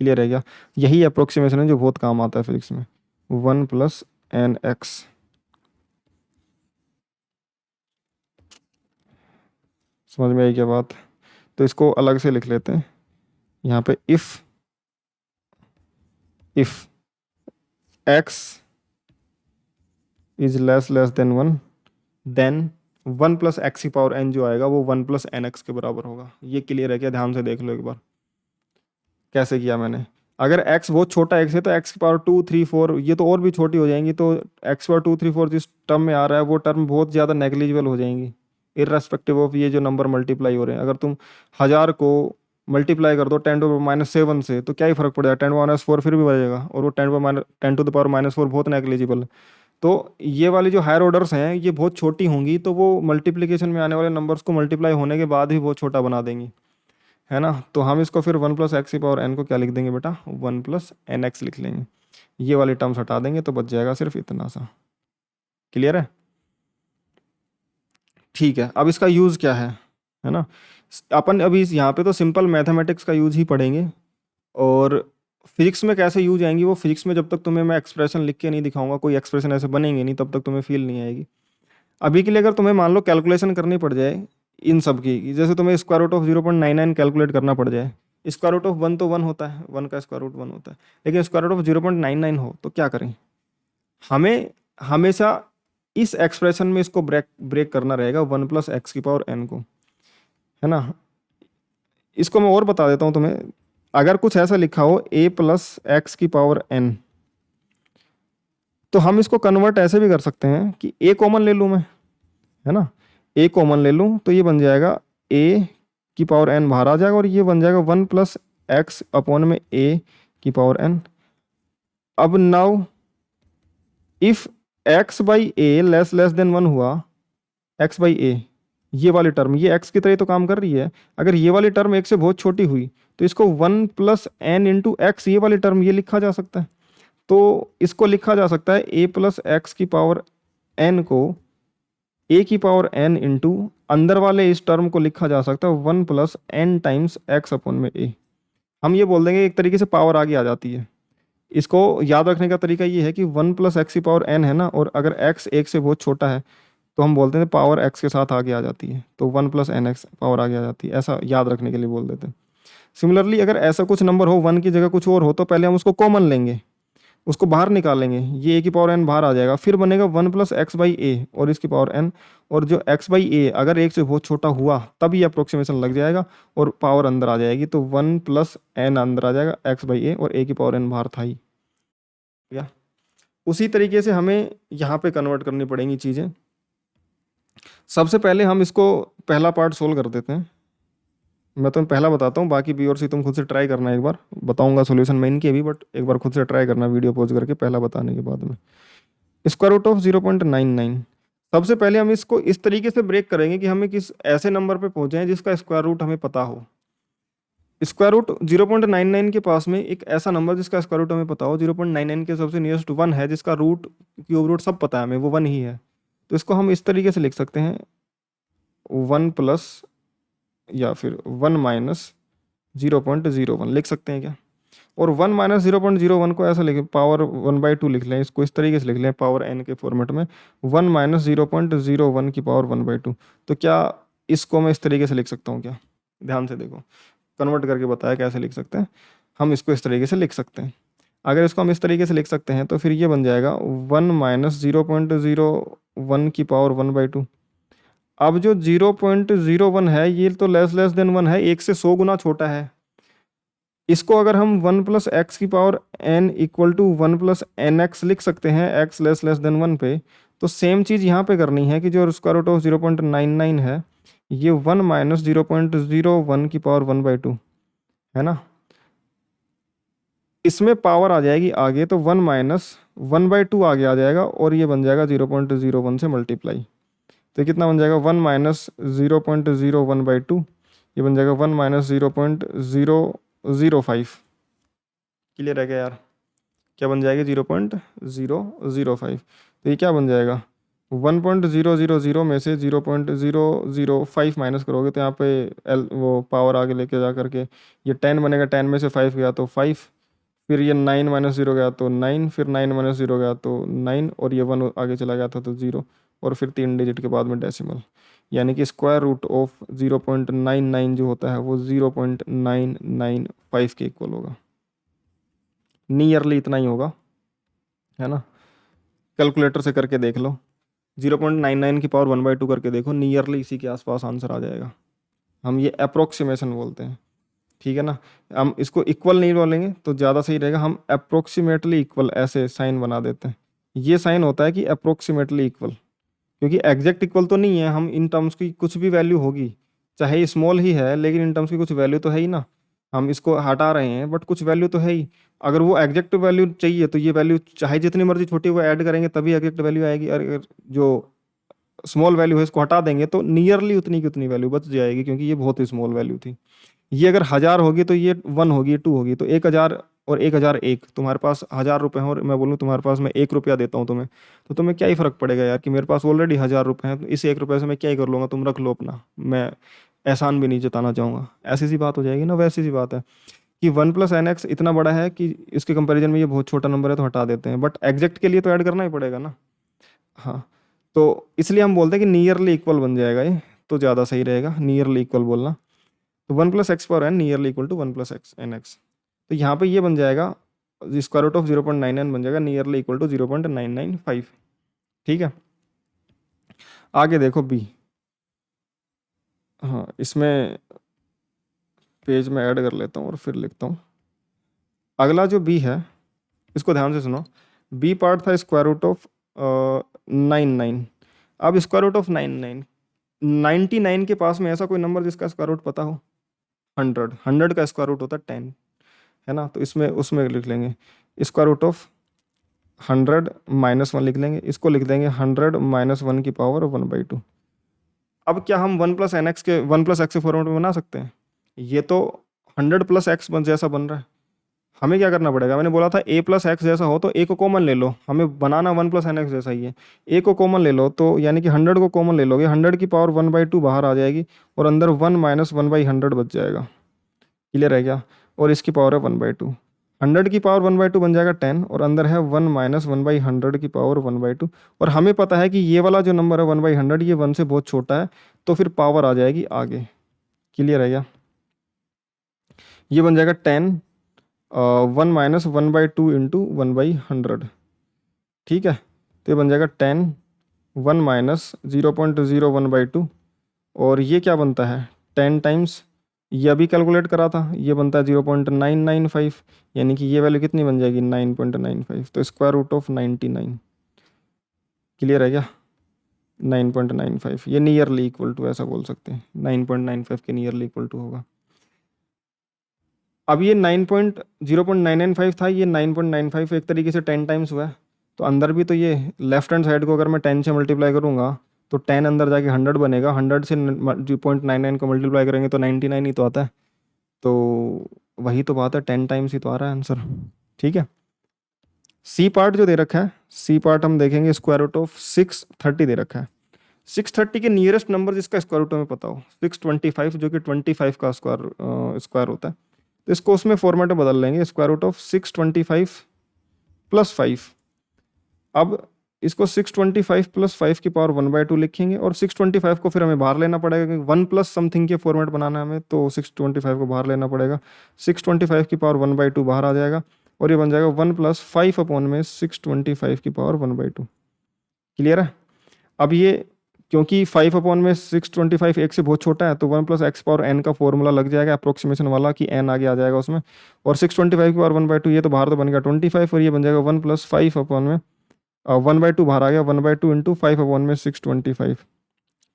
क्लियर है क्या? यही अप्रोक्सीमेशन है जो बहुत काम आता है फिजिक्स में, 1 प्लस एन एक्स। समझ में आई क्या बात? तो इसको अलग से लिख लेते हैं यहाँ पे, if X is less than 1 then 1 plus X की पावर एन जो आएगा वो 1 प्लस एन एक्स के बराबर होगा। ये क्लियर है क्या? ध्यान से देख लो एक बार कैसे किया मैंने। अगर x बहुत छोटा x है तो x की पावर 2 3 4 ये तो और भी छोटी हो जाएंगी, तो x पावर 2 3 4 जिस टर्म में आ रहा है वो टर्म बहुत ज़्यादा नेग्लिजिबल हो जाएंगी इर्रेस्पेक्टिव ऑफ ये जो नंबर मल्टीप्लाई हो रहे हैं। अगर तुम 1000 को मल्टीप्लाई कर दो 10⁻⁷ से तो क्या ही फर्क पड़ जाएगा, 10⁻⁴ फिर भी बढ़ेगा, और वो 10⁻⁴ बहुत नेग्लिजिबल है। तो ये वाली जो हायर ऑर्डर्स हैं ये बहुत छोटी होंगी, तो वो मल्टीप्लिकेशन में आने वाले नंबर्स को मल्टीप्लाई होने के बाद ही बहुत छोटा बना देंगी, है ना। तो हम इसको फिर 1 प्लस एक्स की पावर एन को क्या लिख देंगे बेटा? 1 प्लस एन एक्स लिख लेंगे। ये वाली टर्म्स हटा देंगे तो बच जाएगा सिर्फ इतना सा। क्लियर है? ठीक है, अब इसका यूज़ क्या है ना। अपन अभी यहाँ पे तो सिंपल मैथमेटिक्स का यूज ही पढ़ेंगे, और फिजिक्स में कैसे यूज आएंगी वो फिजिक्स में जब तक तुम्हें मैं एक्सप्रेशन लिख के नहीं दिखाऊंगा, कोई एक्सप्रेशन ऐसे बनेंगे नहीं, तब तक तुम्हें फील नहीं आएगी। अभी के लिए अगर तुम्हें मान लो कैलकुलेशन करनी पड़ जाए इन सब की, जैसे तुम्हें स्क्वायर रूट ऑफ 0.99 कैलकुलेट करना पड़ जाए, स्क्वायर रूट ऑफ 1 तो 1 होता है, 1 का स्क्वायर रूट 1 होता है, लेकिन स्क्वायर रूट ऑफ 0.99 हो तो क्या करें? हमें हमेशा इस एक्सप्रेशन में इसको ब्रेक ब्रेक करना रहेगा 1 प्लस एक्स की पावर एन को, है ना। इसको मैं और बता देता हूँ तुम्हें। अगर कुछ ऐसा लिखा हो a प्लस एक्स की पावर n, तो हम इसको कन्वर्ट ऐसे भी कर सकते हैं कि a कॉमन ले लूँ मैं, है ना। a कॉमन ले लूँ तो ये बन जाएगा a की पावर n बाहर आ जाएगा, और ये बन जाएगा 1 प्लस एक्स अपॉन में a की पावर n। अब now if x by A less than 1 हुआ, x बाई ए ये वाली टर्म, ये x की तरह तो काम कर रही है, अगर ये वाली टर्म एक से बहुत छोटी हुई तो इसको 1 प्लस एन इंटू एक्स, ये वाली टर्म ये लिखा जा सकता है। तो इसको लिखा जा सकता है a प्लस एक्स की पावर n को a की पावर n इंटू अंदर वाले इस टर्म को लिखा जा सकता है 1 plus N times X upon में a। हम ये बोल देंगे एक तरीके से पावर आगे आ जाती है। इसको याद रखने का तरीका ये है कि 1 प्लस एक्स की पावर n है ना, और अगर x एक से बहुत छोटा है तो हम बोलते हैं पावर x के साथ आगे आ जाती है, तो 1 प्लस एन एक्स पावर आगे आ जाती है, ऐसा याद रखने के लिए बोल देते हैं। सिमिलरली अगर ऐसा कुछ नंबर हो 1 की जगह कुछ और हो तो पहले हम उसको कॉमन लेंगे, उसको बाहर निकालेंगे, ये a की पावर n बाहर आ जाएगा, फिर बनेगा 1 प्लस एक्स बाई ए और इसकी पावर n, और जो x बाई ए अगर एक से बहुत छोटा हुआ तब ये अप्रोक्सीमेशन लग जाएगा और पावर अंदर आ जाएगी, तो 1 प्लस एन अंदर आ जाएगा x बाई ए, और a की पावर n बाहर था ही। या उसी तरीके से हमें यहाँ पे कन्वर्ट करनी पड़ेंगी चीज़ें। सबसे पहले हम इसको पहला पार्ट सोल्व कर देते हैं। मैं तुम्हें पहला बताता हूँ, बाकी बी और सी तुम खुद से ट्राई करना, एक बार बताऊंगा सॉल्यूशन मैं इनके भी, बट एक बार खुद से ट्राई करना वीडियो पॉज करके पहला बताने के बाद में। स्क्वायर रूट ऑफ 0.99, सबसे पहले हम इसको इस तरीके से ब्रेक करेंगे कि हमें किस ऐसे नंबर पे पहुंचे हैं जिसका स्क्वायर रूट हमें पता हो। स्क्वायर रूट 0.99 के पास में एक ऐसा नंबर जिसका स्क्वायर रूट हमें पता हो, 0.99 के सबसे नियरेस्ट 1 है जिसका रूट क्यूब रूट सब पता है हमें, वो 1 ही है। तो इसको हम इस तरीके से लिख सकते हैं 1 प्लस या फिर 1 माइनस 0.01 लिख सकते हैं क्या, और 1 माइनस 0.01 को ऐसा लिखें पावर 1/2 लिख लें, इसको इस तरीके से लिख लें पावर n के फॉर्मेट में 1 माइनस 0.01 की पावर 1/2। तो क्या इसको मैं इस तरीके से लिख सकता हूँ क्या? ध्यान से देखो, कन्वर्ट करके बताया कैसे लिख सकते हैं। हम इसको इस तरीके से लिख सकते हैं। अगर इसको हम इस तरीके से लिख सकते हैं तो फिर ये बन जाएगा 1 माइनस 0.01 की पावर 1/2। अब जो 0.01 है ये तो लेस देन 1 है, एक से 100 गुना छोटा है। इसको अगर हम 1 प्लस एक्स की power n equal to 1 plus N X लिख सकते हैं x लेस देन 1 पे, तो सेम चीज़ यहाँ पे करनी है कि जो स्क्वायर रूट ऑफ 0.99 है ये 1 माइनस 0.01 की पावर 1/2 है ना। इसमें पावर आ जाएगी आगे, तो 1 माइनस 1/2 आगे आ जाएगा, और ये बन जाएगा 0.01 से मल्टीप्लाई, तो कितना बन जाएगा 1 माइनस 0.01/2 ये बन जाएगा 1 माइनस 0.005। क्लियर है क्या यार? क्या बन जाएगा? 0.005। तो ये क्या बन जाएगा? 1.000 में से 0.005 माइनस करोगे तो यहाँ पे एल वो पावर आगे लेके जा करके ये 10 बनेगा। 10 में से 5 गया तो 5, फिर ये 9 माइनस 0 गया तो 9, फिर 9 माइनस 0 गया तो 9, और ये 1 आगे चला गया था तो 0, और फिर 3 डिजिट के बाद में डेसिमल। यानी कि स्क्वायर रूट ऑफ 0.99 जो होता है वो 0.995 के इक्वल होगा। नियरली इतना ही होगा, है ना? कैलकुलेटर से करके देख लो, 0.99 की पावर 1/2 करके देखो, नियरली इसी के आसपास आंसर आ जाएगा। हम ये अप्रोक्सीमेशन बोलते हैं, ठीक है ना? हम इसको इक्वल नहीं बोलेंगे तो ज़्यादा सही रहेगा, हम अप्रोक्सीमेटली इक्वल ऐसे साइन बना देते हैं। ये साइन होता है कि अप्रोक्सीमेटली इक्वल, क्योंकि एग्जैक्ट इक्वल तो नहीं है। हम इन टर्म्स की कुछ भी वैल्यू होगी, चाहे स्मॉल ही है लेकिन इन टर्म्स की कुछ वैल्यू तो है ही ना। हम इसको हटा रहे हैं बट कुछ वैल्यू तो है ही। अगर वो एग्जैक्ट वैल्यू चाहिए तो ये वैल्यू चाहे जितनी मर्जी छोटी वो ऐड करेंगे तभी एग्जैक्ट वैल्यू आएगी। और अगर जो स्मॉल वैल्यू है इसको हटा देंगे तो नियरली उतनी की उतनी वैल्यू बच जाएगी, क्योंकि ये बहुत ही स्मॉल वैल्यू थी। ये अगर 1000 होगी तो ये 1 होगी, 2 होगी, तो 1000 और 1001, तुम्हारे पास 1000 रुपये हैं और मैं बोलूँ तुम्हारे पास मैं 1 रुपया देता हूँ तुम्हें, तो तुम्हें क्या ही फ़र्क पड़ेगा यार कि मेरे पास ऑलरेडी 1000 रुपये हैं, तो इस 1 रुपये से मैं क्या ही कर लूँगा, तुम रख लो अपना, मैं एहसान भी नहीं जताना चाहूँगा। ऐसी सी बात हो जाएगी ना। वैसी सी बात है कि 1 + nx इतना बड़ा है कि इसके कंपैरिजन में ये बहुत छोटा नंबर है तो हटा देते हैं, बट एग्जैक्ट के लिए तो ऐड करना ही पड़ेगा ना। हाँ, तो इसलिए हम बोलते हैं कि नियरली इक्वल बन जाएगा ये, तो ज़्यादा सही रहेगा नियरली इक्वल बोलना। तो 1 + x⁴n nearly equal to 1 + x तो यहाँ पे ये बन जाएगा स्क्वायर रूट ऑफ 0.99 बन जाएगा नियरली इक्वल टू 0.995। ठीक है, आगे देखो बी। हाँ, इसमें पेज में ऐड कर लेता हूँ और फिर लिखता हूँ। अगला जो बी है इसको ध्यान से सुनो। बी पार्ट था स्क्वायर रूट ऑफ 99। अब स्क्वायर रूट ऑफ 99 के पास में ऐसा कोई नंबर जिसका स्क्वायर रूट पता हो? 100 का स्क्वायर रूट होता है 10, है ना? तो इसमें उसमें लिख लेंगे स्क्वायर रूट ऑफ 100 -1 लिख लेंगे, इसको लिख देंगे 100 - 1 की पावर 1/2। अब क्या हम 1 + x के फॉर्मेट में बना सकते हैं? ये तो 100 + x जैसा बन रहा है। हमें क्या करना पड़ेगा? मैंने बोला था a+x जैसा हो तो a को कॉमन ले लो, हमें बनाना 1 + nx जैसा ही है। a को कॉमन ले लो तो यानी कि 100 को कॉमन ले लोगे, 100 की पावर 1/2 बाहर आ जाएगी और अंदर 1 - 1/100 बच जाएगा। क्लियर है क्या? और इसकी पावर है 1/2। 100 की पावर 1/2 बन जाएगा 10, और अंदर है 1 - 1/100 की पावर 1/2। और हमें पता है कि ये वाला जो नंबर है 1/100 ये 1 से बहुत छोटा है, तो फिर पावर आ जाएगी आगे। क्लियर है क्या? ये बन जाएगा 10 1 - 1/2 इंटू 1/100। ठीक है, तो ये बन जाएगा 10 1 - 0.01/2, और ये क्या बनता है 10 टाइम्स, ये अभी कैलकुलेट करा था, ये बनता है 0.995, यानी कि ये वैल्यू कितनी बन जाएगी 9.95। तो स्क्वायर रूट ऑफ 99। क्लियर है क्या? 9.95 ये नियरली इक्वल टू ऐसा बोल सकते हैं, 9.95 के नियरली इक्वल टू होगा। अब ये 0.995 था, ये 9.95 एक तरीके से 10 टाइम्स हुआ है, तो अंदर भी तो ये लेफ्ट हैंड साइड को अगर मैं 10 से मल्टीप्लाई करूँगा तो 10 अंदर जाके 100 बनेगा, 100 से 0.99 को मल्टीप्लाई करेंगे तो 99 ही तो आता है। तो वही तो बात है, 10 टाइम्स ही तो आ रहा है आंसर। ठीक है, सी पार्ट जो दे रखा है, सी पार्ट हम देखेंगे स्क्वायर रूट ऑफ 630 दे रखा है। 630 के नियरेस्ट नंबर जिसका स्क्वायर रूट हमें पता हो 625, जो कि 25 का स्क्वायर होता है, तो इसको उसमें फॉर्मेट में बदल लेंगे स्क्वायर रूट ऑफ 625 + 5। अब इसको 625 + 5 की पावर 1/2 लिखेंगे, और 625 को फिर हमें बाहर लेना पड़ेगा क्योंकि 1 + समथिंग के फॉर्मेट बनाना है हमें, तो 625 को बाहर लेना पड़ेगा। 625 की पावर 1/2 बाहर आ जाएगा, और ये बन जाएगा 1 + 5 अपॉन में 625 की पावर 1/2। क्लियर है? अब ये क्योंकि 5 अपॉन में 625 एक से बहुत छोटा है, तो 1 + x पावर n का फॉर्मूला लग जाएगा अप्रोक्सीमेशन वाला कि n आगे आ जाएगा उसमें, और 625 की पावर 1/2 ये तो बाहर तो बन गया 25, और ये बन जाएगा 1 + 5 अपॉन में 1/2 बाहर आ गया, 1/2 इंटू 5 अपॉन में 625।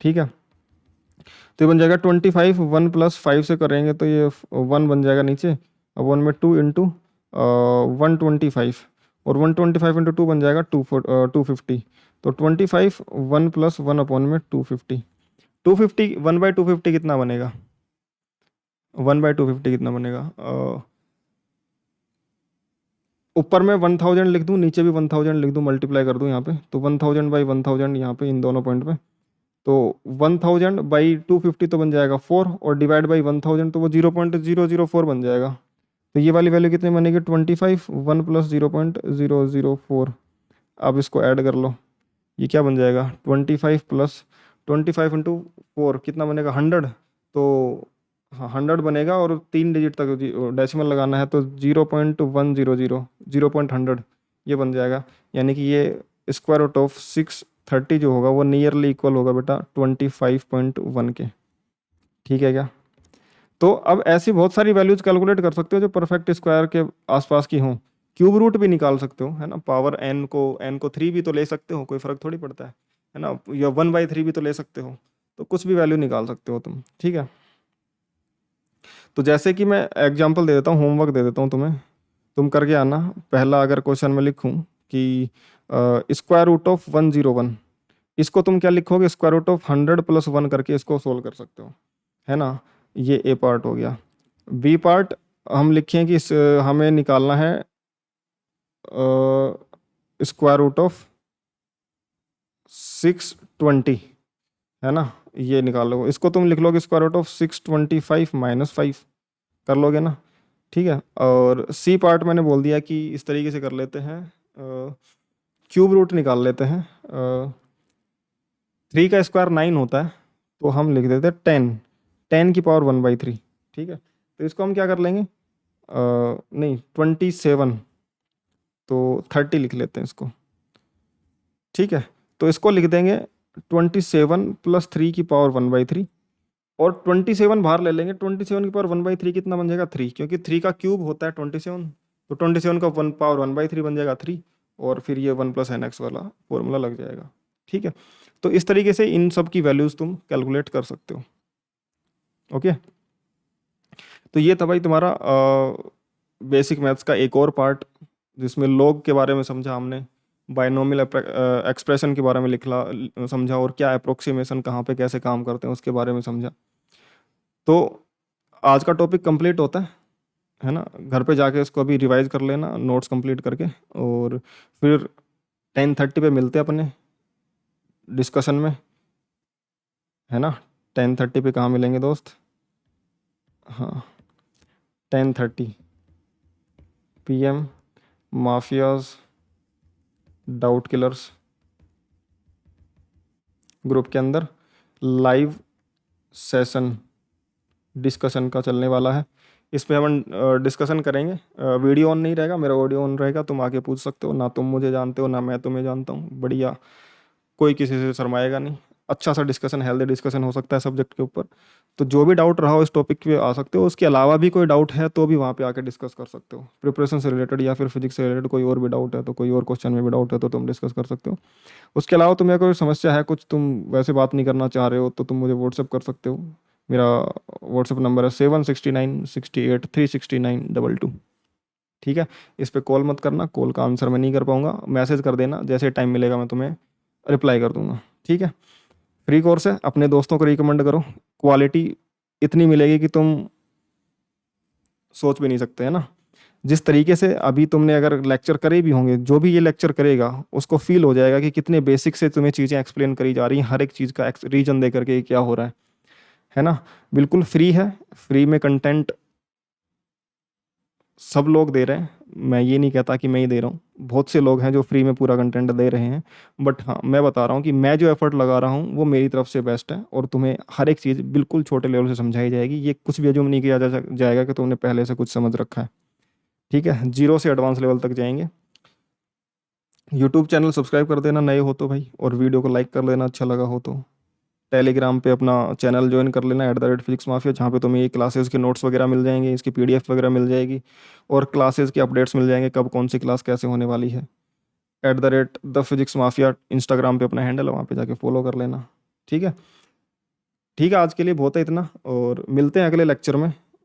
ठीक है, तो ये बन जाएगा 25, 1 + 5 से करेंगे तो ये 1 बन जाएगा नीचे, अपॉन में 2 इंटू 125, और 125 इंटू 2 बन जाएगा 250। तो 25 1 + 1 अपॉन में 250। 250 1/250 कितना बनेगा? 1/250 कितना बनेगा? ऊपर में 1000 लिख दूँ, नीचे भी 1000 लिख दूँ, मल्टीप्लाई कर दूँ यहाँ पे, तो 1000/1000 यहाँ पे इन दोनों पॉइंट पे, तो 1000/250 तो बन जाएगा 4, और डिवाइड बाई 1000 तो वो 0.004 बन जाएगा। तो ये वाली वैल्यू कितनी बनेगी? 25, 1 प्लस 0.004। अब इसको ऐड कर लो, ये क्या बन जाएगा? 25 प्लस 25 इंटू 4 कितना बनेगा? 100। तो हाँ 100 बनेगा, और 3 डिजिट तक डेसिमल लगाना है, तो 0.100, 0.100 ये बन जाएगा। यानी कि ये स्क्वायर रूट ऑफ 630 जो होगा वो नियरली इक्वल होगा बेटा 25.1 के। ठीक है क्या? तो अब ऐसी बहुत सारी वैल्यूज कैलकुलेट कर सकते हो जो परफेक्ट स्क्वायर के आसपास की हों। क्यूब रूट भी निकाल सकते हो, है ना? पावर n को 3 भी तो ले सकते हो, कोई फर्क थोड़ी पड़ता है ना? या 1/3 भी तो ले सकते हो, तो कुछ भी वैल्यू निकाल सकते हो तुम। ठीक है, तो जैसे कि मैं एग्जांपल दे देता हूँ, होमवर्क दे देता हूँ तुम्हें, तुम करके आना। पहला अगर क्वेश्चन में लिखूँ कि स्क्वायर रूट ऑफ 101, इसको तुम क्या लिखोगे? स्क्वायर रूट ऑफ 100 प्लस 1 करके इसको सोल्व कर सकते हो, है ना? ये ए पार्ट हो गया। बी पार्ट हम लिखें कि हमें निकालना है स्क्वायर रूट ऑफ 620, है ना? ये निकाल लो, इसको तुम लिख लोगे स्क्वायर रूट ऑफ 625 माइनस 5, कर लोगे ना? ठीक है, और सी पार्ट मैंने बोल दिया कि इस तरीके से कर लेते हैं, क्यूब रूट निकाल लेते हैं। 3 का स्क्वायर 9 होता है, तो हम लिख देते हैं 10 की पावर 1/3। ठीक है, तो इसको हम क्या कर लेंगे? नहीं 27, तो 30 लिख लेते हैं इसको। ठीक है, तो इसको लिख देंगे 27 प्लस 3 की पावर 1/3, और 27 बाहर ले लेंगे। 27 की पावर 1/3 कितना बन जाएगा? 3, क्योंकि 3 का क्यूब होता है 27, तो 27 का पावर 1/3 बन जाएगा 3, और फिर ये 1 प्लस NX वाला फॉर्मूला लग जाएगा। ठीक है, तो इस तरीके से इन सब की वैल्यूज तुम कैलकुलेट कर सकते हो। ओके, तो ये था भाई तुम्हारा बेसिक मैथ्स का एक और पार्ट, जिसमें लॉग के बारे में समझा हमने, बायनोमियल एक्सप्रेशन के बारे में लिखला समझा, और क्या अप्रोक्सीमेशन कहाँ पे कैसे काम करते हैं उसके बारे में समझा। तो आज का टॉपिक कंप्लीट होता है ना? घर पे जाके इसको अभी रिवाइज कर लेना नोट्स कंप्लीट करके, और फिर 10:30 पे मिलते हैं अपने डिस्कशन में, है ना? 10:30 पे कहाँ मिलेंगे दोस्त? हाँ 10:30 PM, mafias doubt killers group के अंदर लाइव सेशन डिस्कशन का चलने वाला है। इस पे हम डिस्कशन करेंगे। वीडियो ऑन नहीं रहेगा, मेरा ऑडियो ऑन रहेगा, तुम आके पूछ सकते हो। ना तुम मुझे जानते हो ना मैं तुम्हें जानता हूँ, बढ़िया, कोई किसी से शर्माएगा नहीं। अच्छा सा डिस्कशन, हेल्दी डिस्कशन हो सकता है सब्जेक्ट के ऊपर। तो जो भी डाउट रहा हो इस टॉपिक पे आ सकते हो। उसके अलावा भी कोई डाउट है तो भी वहाँ पे आके डिस्कस कर सकते हो। प्रिपरेशन से रिलेटेड या फिर फिजिक्स से रिलेटेड कोई और भी डाउट है, तो कोई और क्वेश्चन में भी डाउट है तो तुम डिस्कस कर सकते हो। उसके अलावा तुम्हें कोई समस्या है, कुछ तुम वैसे बात नहीं करना चाह रहे हो, तो तुम मुझे व्हाट्सअप कर सकते हो। मेरा व्हाट्सअप नंबर है 76968369222। ठीक है, इस पे कॉल मत करना, कॉल का आंसर मैं नहीं कर पाऊंगा। मैसेज कर देना, जैसे टाइम मिलेगा मैं तुम्हें रिप्लाई कर दूंगा। ठीक है, फ्री कोर्स है, अपने दोस्तों को रिकमेंड करो। क्वालिटी इतनी मिलेगी कि तुम सोच भी नहीं सकते, है ना? जिस तरीके से अभी तुमने अगर लेक्चर करे भी होंगे, जो भी ये लेक्चर करेगा उसको फील हो जाएगा कि कितने बेसिक से तुम्हें चीज़ें एक्सप्लेन करी जा रही हैं, हर एक चीज़ का रीजन दे करके क्या हो रहा है ना? बिल्कुल फ्री है, फ्री में कंटेंट सब लोग दे रहे हैं। मैं ये नहीं कहता कि मैं ही दे रहा हूँ, बहुत से लोग हैं जो फ्री में पूरा कंटेंट दे रहे हैं। बट हाँ, मैं बता रहा हूँ कि मैं जो एफर्ट लगा रहा हूँ वो मेरी तरफ से बेस्ट है, और तुम्हें हर एक चीज़ बिल्कुल छोटे लेवल से समझाई जाएगी। ये कुछ भी अज्यूम नहीं किया जाएगा कि तुमने पहले से कुछ समझ रखा है। ठीक है, जीरो से एडवांस लेवल तक जाएंगे। यूट्यूब चैनल सब्सक्राइब कर देना नए हो तो भाई, और वीडियो को लाइक कर लेना अच्छा लगा हो तो। टेलीग्राम पे अपना चैनल ज्वाइन कर लेना @फिजिक्स माफिया, जहाँ पे तुम्हें ये क्लासेस के नोट्स वगैरह मिल जाएंगे, इसकी PDF वगैरह मिल जाएगी, और क्लासेस के अपडेट्स मिल जाएंगे, कब कौन सी क्लास कैसे होने वाली है। @द फिजिक्स माफिया इंस्टाग्राम पे अपना हैंडल है, वहाँ पे जाके फॉलो कर लेना। ठीक है, ठीक है, आज के लिए बहुत है इतना, और मिलते हैं अगले लेक्चर में।